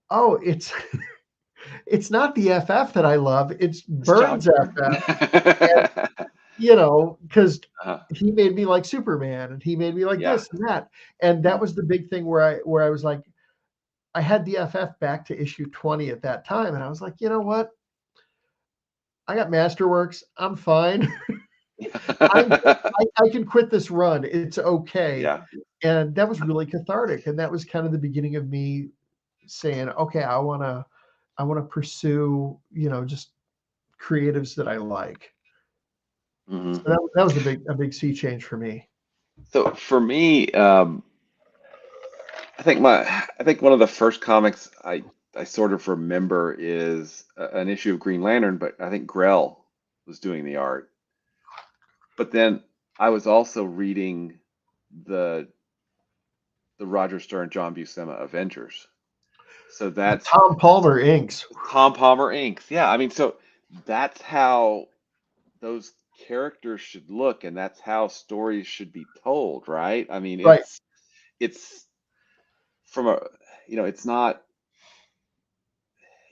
oh, it's not the FF that I love, it's It's John Burns Byrne. FF. And, because Uh, he made me like Superman and he made me like yeah. this and that. And that Mhm. was the big thing where I was like, I had the FF back to issue 20 at that time. And I was like, you know what? I got Masterworks. I'm fine. I'm I can quit this run. It's okay. Yeah. And that was really cathartic. And that was kind of the beginning of me saying, okay, I wanna pursue, just creatives that I like. So Mhm. that was a big sea change for me. So for me, I think one of the first comics I sort of remember is an issue of Green Lantern, but I think Grell was doing the art. But then I was also reading the the Roger Stern, John Buscema Avengers. So The that's Tom Palmer inks. Tom Palmer inks. Yeah, I mean, so that's how those characters should look, and that's how stories should be told, right? I mean, Right. it's from a it's not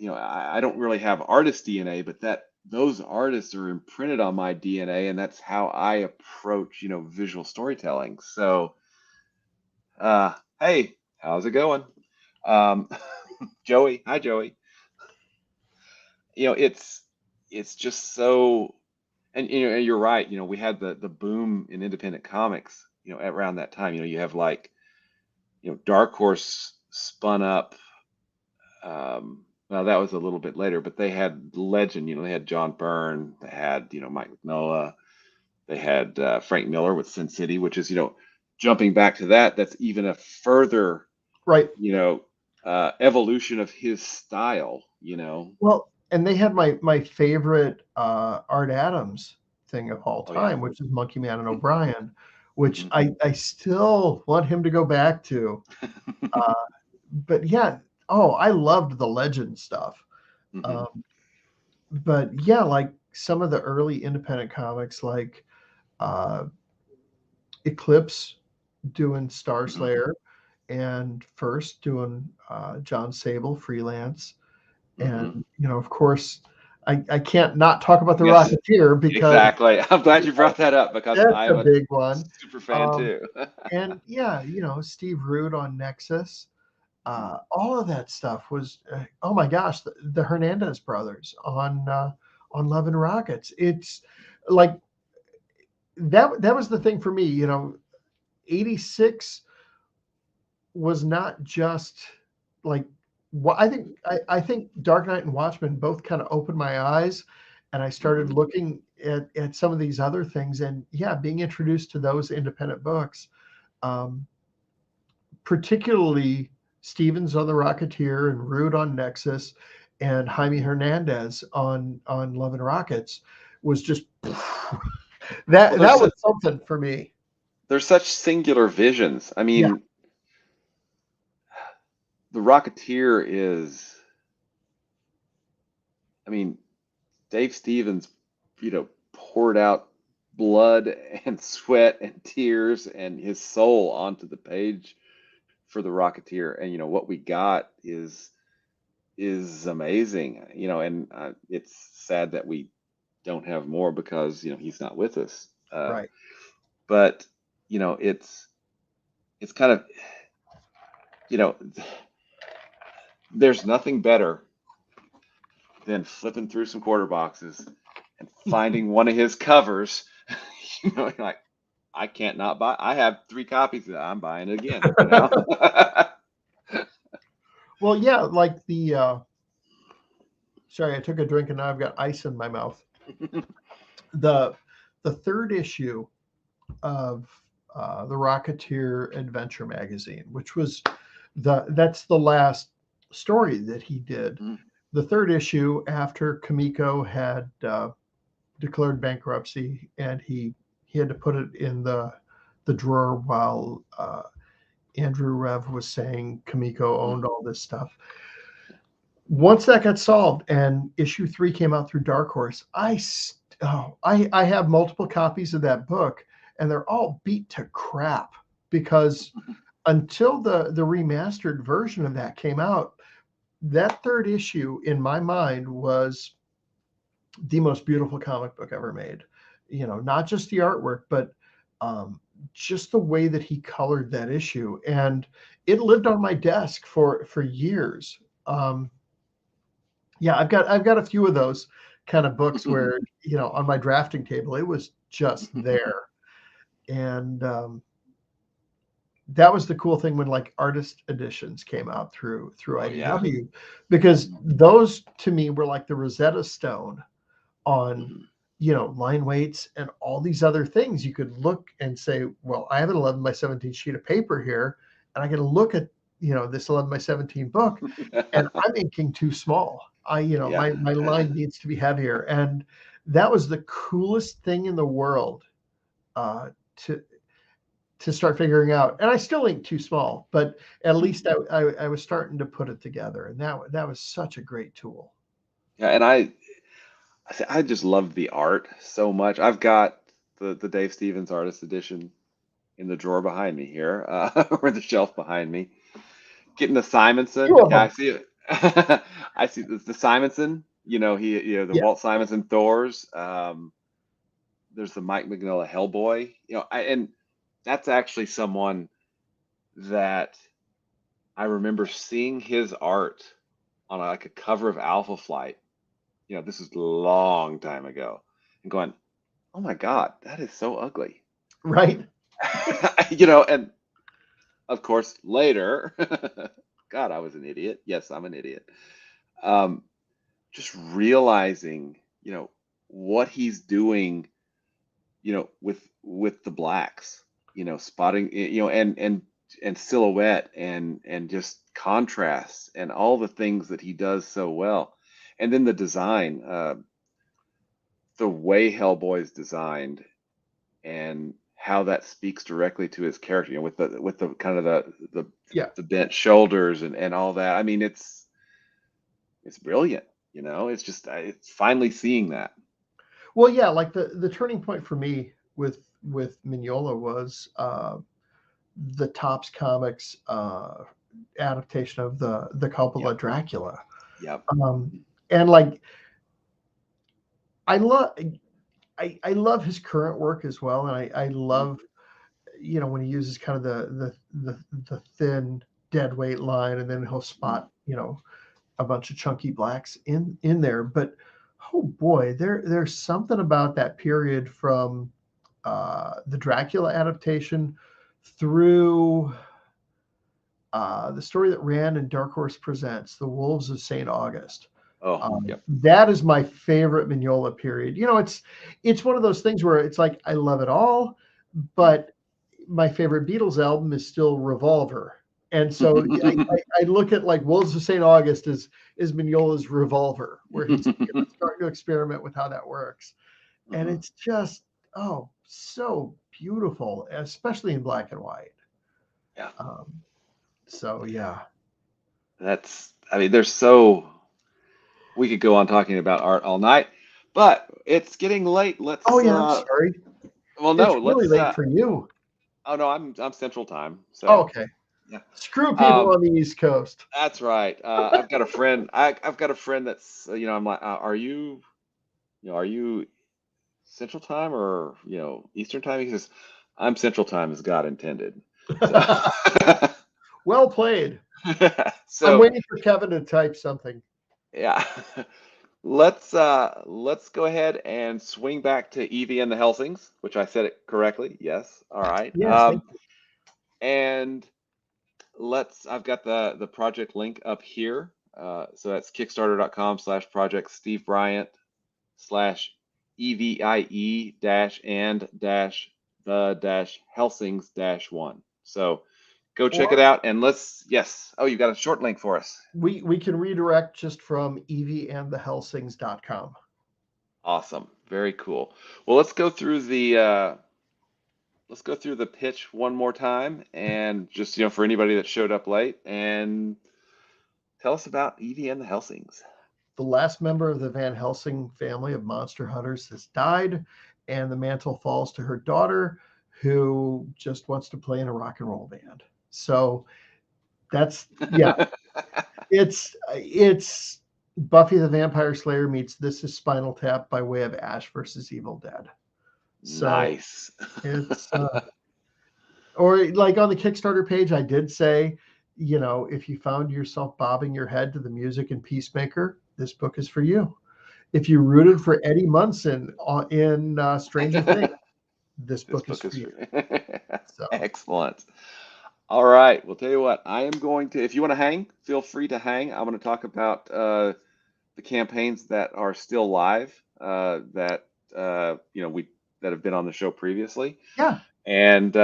I don't really have artist DNA, but that those artists are imprinted on my DNA, and that's how I approach visual storytelling. So, hey, how's it going, um, Joey? Hi, Joey. It's just so, and and you're right. We had the boom in independent comics. Around that time, you have like Dark Horse spun up. Well, that was a little bit later, but they had Legend. They had John Byrne. They had Mike Mignola. They had Frank Miller with Sin City, which is jumping back to that. That's even a further Right. you know evolution of his style. Well, and they had my favorite Art Adams thing of all Oh yeah. time, which is Monkey Man and O'Brien, which Hmm. I still want him to go back to. Uh, but yeah, oh, I loved the Legend stuff. Hmm. Um, but yeah, like some of the early independent comics, like uh, Eclipse doing Star Hmm. Slayer, and First doing John Sable freelance. And, Hmm. of course, I can't not talk about The Yes, Rocketeer because exactly. I'm glad you brought that up because that's I a am a big one. super fan Um, too. and yeah, Steve Root on Nexus, Mhm. all of that stuff was, oh my gosh, the Hernandez brothers on Love and Rockets. It's like that was the thing for me, 86 was not just like what I think Dark Knight and Watchmen both kind of opened my eyes, and I started Mhm. looking at some of these other things, and yeah, being introduced to those independent books, um, particularly Stevens on The Rocketeer and Root on Nexus and Jaime Hernandez on Love and Rockets was just Well, that was something for me. there's such singular visions. I Yeah, mean, The Rocketeer is, I mean, Dave Stevens, poured out blood and sweat and tears and his soul onto the page for The Rocketeer, and what we got is amazing. And it's sad that we don't have more because, he's not with us. Right. But, it's kind of, you know, there's nothing better than flipping through some quarter boxes and finding one of his covers. You're like, I can't not buy. I have 3 copies of that. I'm buying it again. Well, yeah, like sorry, I took a drink and now I've got ice in my mouth. The third issue of the Rocketeer Adventure magazine, which was that's the last story that he did. The third issue after Kamiko had declared bankruptcy, and he had to put it in the drawer while Andrew Rev was saying Kamiko owned all this stuff. Once that got solved and issue 3 came out through Dark Horse, I have multiple copies of that book, and they're all beat to crap because until the remastered version of that came out, that third issue in my mind was the most beautiful comic book ever made. Not just the artwork, but just the way that he colored that issue, and it lived on my desk for years. Yeah, I've got a few of those kind of books where on my drafting table it was just there, and that was the cool thing when like artist editions came out through IDW, because those to me were like the Rosetta Stone on line weights and all these other things. You could look and say, well, I have an 11 by 17 sheet of paper here, and I get to look at this 11 by 17 book, and I'm inking too small. My line needs to be heavier, and that was the coolest thing in the world to start figuring out. And I still ink too small, but at least I was starting to put it together, and that was such a great tool. Yeah, and I just love the art so much. I've got the Dave Stevens artist edition in the drawer behind me here, or the shelf behind me. Getting the Simonson. Yeah, I see it. I see the Simonson. The Walt Simonson Thors. There's the Mike Mignola Hellboy. And that's actually someone that I remember seeing his art on like a cover of Alpha Flight. This is a long time ago, and going, oh my God, that is so ugly. Right. And of course later, God, I was an idiot. Yes, I'm an idiot. Just realizing, what he's doing, with the blacks, spotting, and silhouette and just contrast and all the things that he does so well. And then the design, the way Hellboy is designed and how that speaks directly to his character, with the kind of the bent shoulders and all that. I mean, it's brilliant. It's just it's finally seeing that. Well, yeah, like the turning point for me with Mignola was the Topps Comics adaptation of the Coppola Dracula. Yep. And like I love his current work as well, and I love when he uses kind of the thin dead weight line, and then he'll spot a bunch of chunky blacks in there. But oh boy, there's something about that period from the Dracula adaptation through the story that ran in Dark Horse Presents, The Wolves of St. August. That is my favorite Mignola period. It's one of those things where it's like I love it all, but my favorite Beatles album is still Revolver. And so I look at like Wolves of St. August as Mignola's Revolver, where he's starting to experiment with how that works. And it's just, so beautiful, especially in black and white. Yeah. So, yeah. We could go on talking about art all night, but it's getting late. Let's. Oh, yeah, I'm sorry. Well, no, it's really late for you. Oh, no, I'm Central Time. So. Okay. Yeah. Screw people on the East Coast. That's right. I've got a friend. I've got a friend that's, I'm like, are you are you Central Time or, Eastern Time? He says, I'm Central Time as God intended. So, Well played. I'm so waiting for Kevin to type something. yeah. Let's go ahead and swing back to Evie and the Helsings, which I said it correctly. Yes. All right. Yes, thank you. And I've got the project link up here. So that's kickstarter.com/project Steve Bryant /EVIE dash and dash the dash Helsings dash one. So go check it Or out and yes. Oh, you got a short link for us. we can redirect just from evieandthehelsings.com. Awesome. Very cool. Well, let's go through the pitch one more time and just, for anybody that showed up late, and tell us about Evie and the Helsings. The last member of the Van Helsing family of monster hunters has died, and the mantle falls to her daughter, who just wants to play in a rock and roll band. So that's, yeah, it's Buffy the Vampire Slayer meets This Is Spinal Tap by way of Ash versus Evil Dead. So Nice. it's or like on the Kickstarter page, I did say, if you found yourself bobbing your head to the music in Peacemaker, this book is for you. If you rooted for Eddie Munson in Stranger Things, this This book is book for is you. free. So Excellent. All right. Well, tell you what, I am going to, if you want to hang, feel free to hang. I'm going to talk about the campaigns that are still live, that we that have been on the show previously, yeah, and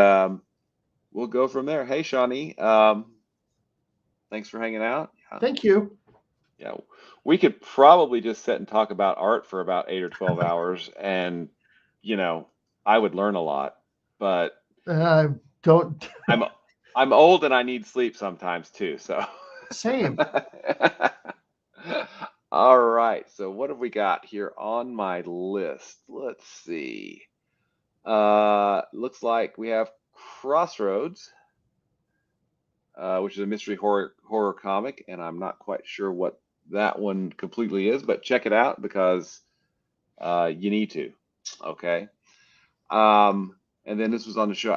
we'll go from there. Hey, Shawnee, thanks for hanging out. Yeah, thank you. yeah, we could probably just sit and talk about art for about 8 or 12 hours, and you know, I would learn a lot, but Don't I'm I'm old and I need sleep sometimes too, so. same. All right, so what have we got here on my list? Let's see. Looks like we have Crossroads, which is a mystery horror comic, and I'm not quite sure what that one completely is, but check it out because you need to. Okay. And then this was on the show.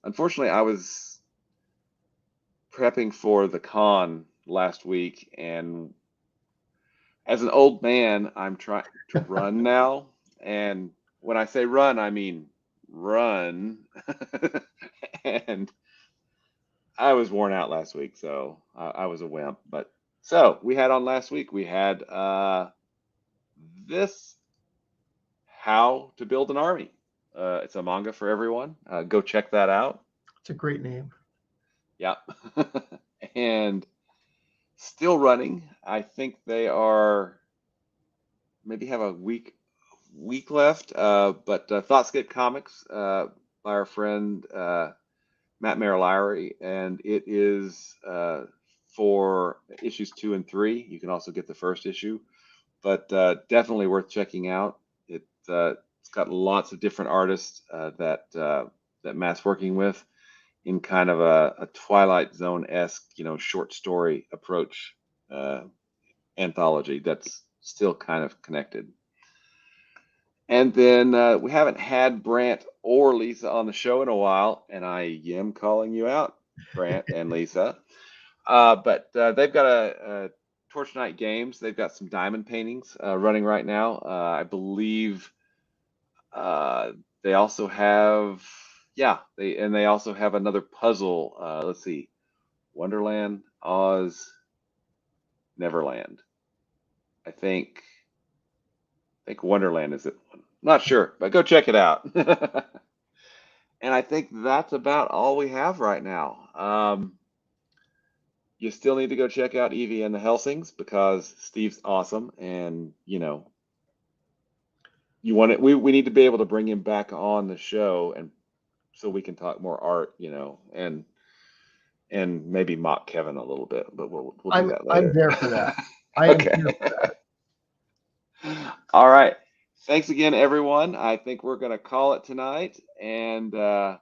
Unfortunately, I was prepping for the con last week, and as an old man, I'm trying to run now. And when I say run, I mean run. And I was worn out last week, so I was a wimp. But so we had on last week, we had this How to Build an Army. It's a manga for everyone. Go check that out. It's a great name. Yeah. And still running. I think they are maybe have a week left. But Thoughtscape Comics by our friend Matt Marilari, and it is for issues 2 and 3. You can also get the first issue, but definitely worth checking out. It's got lots of different artists that Matt's working with in kind of a Twilight Zone-esque, short story approach anthology that's still kind of connected. And then we haven't had Brant or Lisa on the show in a while, and I am calling you out, Brant and Lisa. But they've got a Torch Night Games. They've got some diamond paintings running right now. I believe they also have, they also have another puzzle. Let's see, Wonderland, Oz, Neverland. I think Wonderland is it. Not sure, but go check it out. And I think that's about all we have right now. You still need to go check out Evie and the Helsings because Steve's awesome, and you want it. We need to be able to bring him back on the show, and so we can talk more art, and maybe mock Kevin a little bit, but we'll do that I'm later. there for that. I am Okay. here for that. All right. Thanks again, everyone. I think we're going to call it tonight. And Land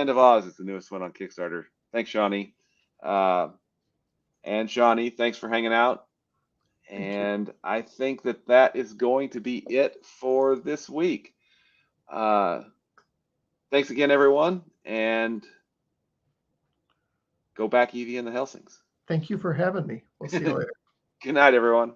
of Oz is the newest one on Kickstarter. Thanks, Shawnee. And Shawnee, thanks for hanging out. Thank you. And I think that that is going to be it for this week. Thanks again, everyone, and go back, Evie and the Helsings. Thank you for having me. We'll see you later. Good night, everyone.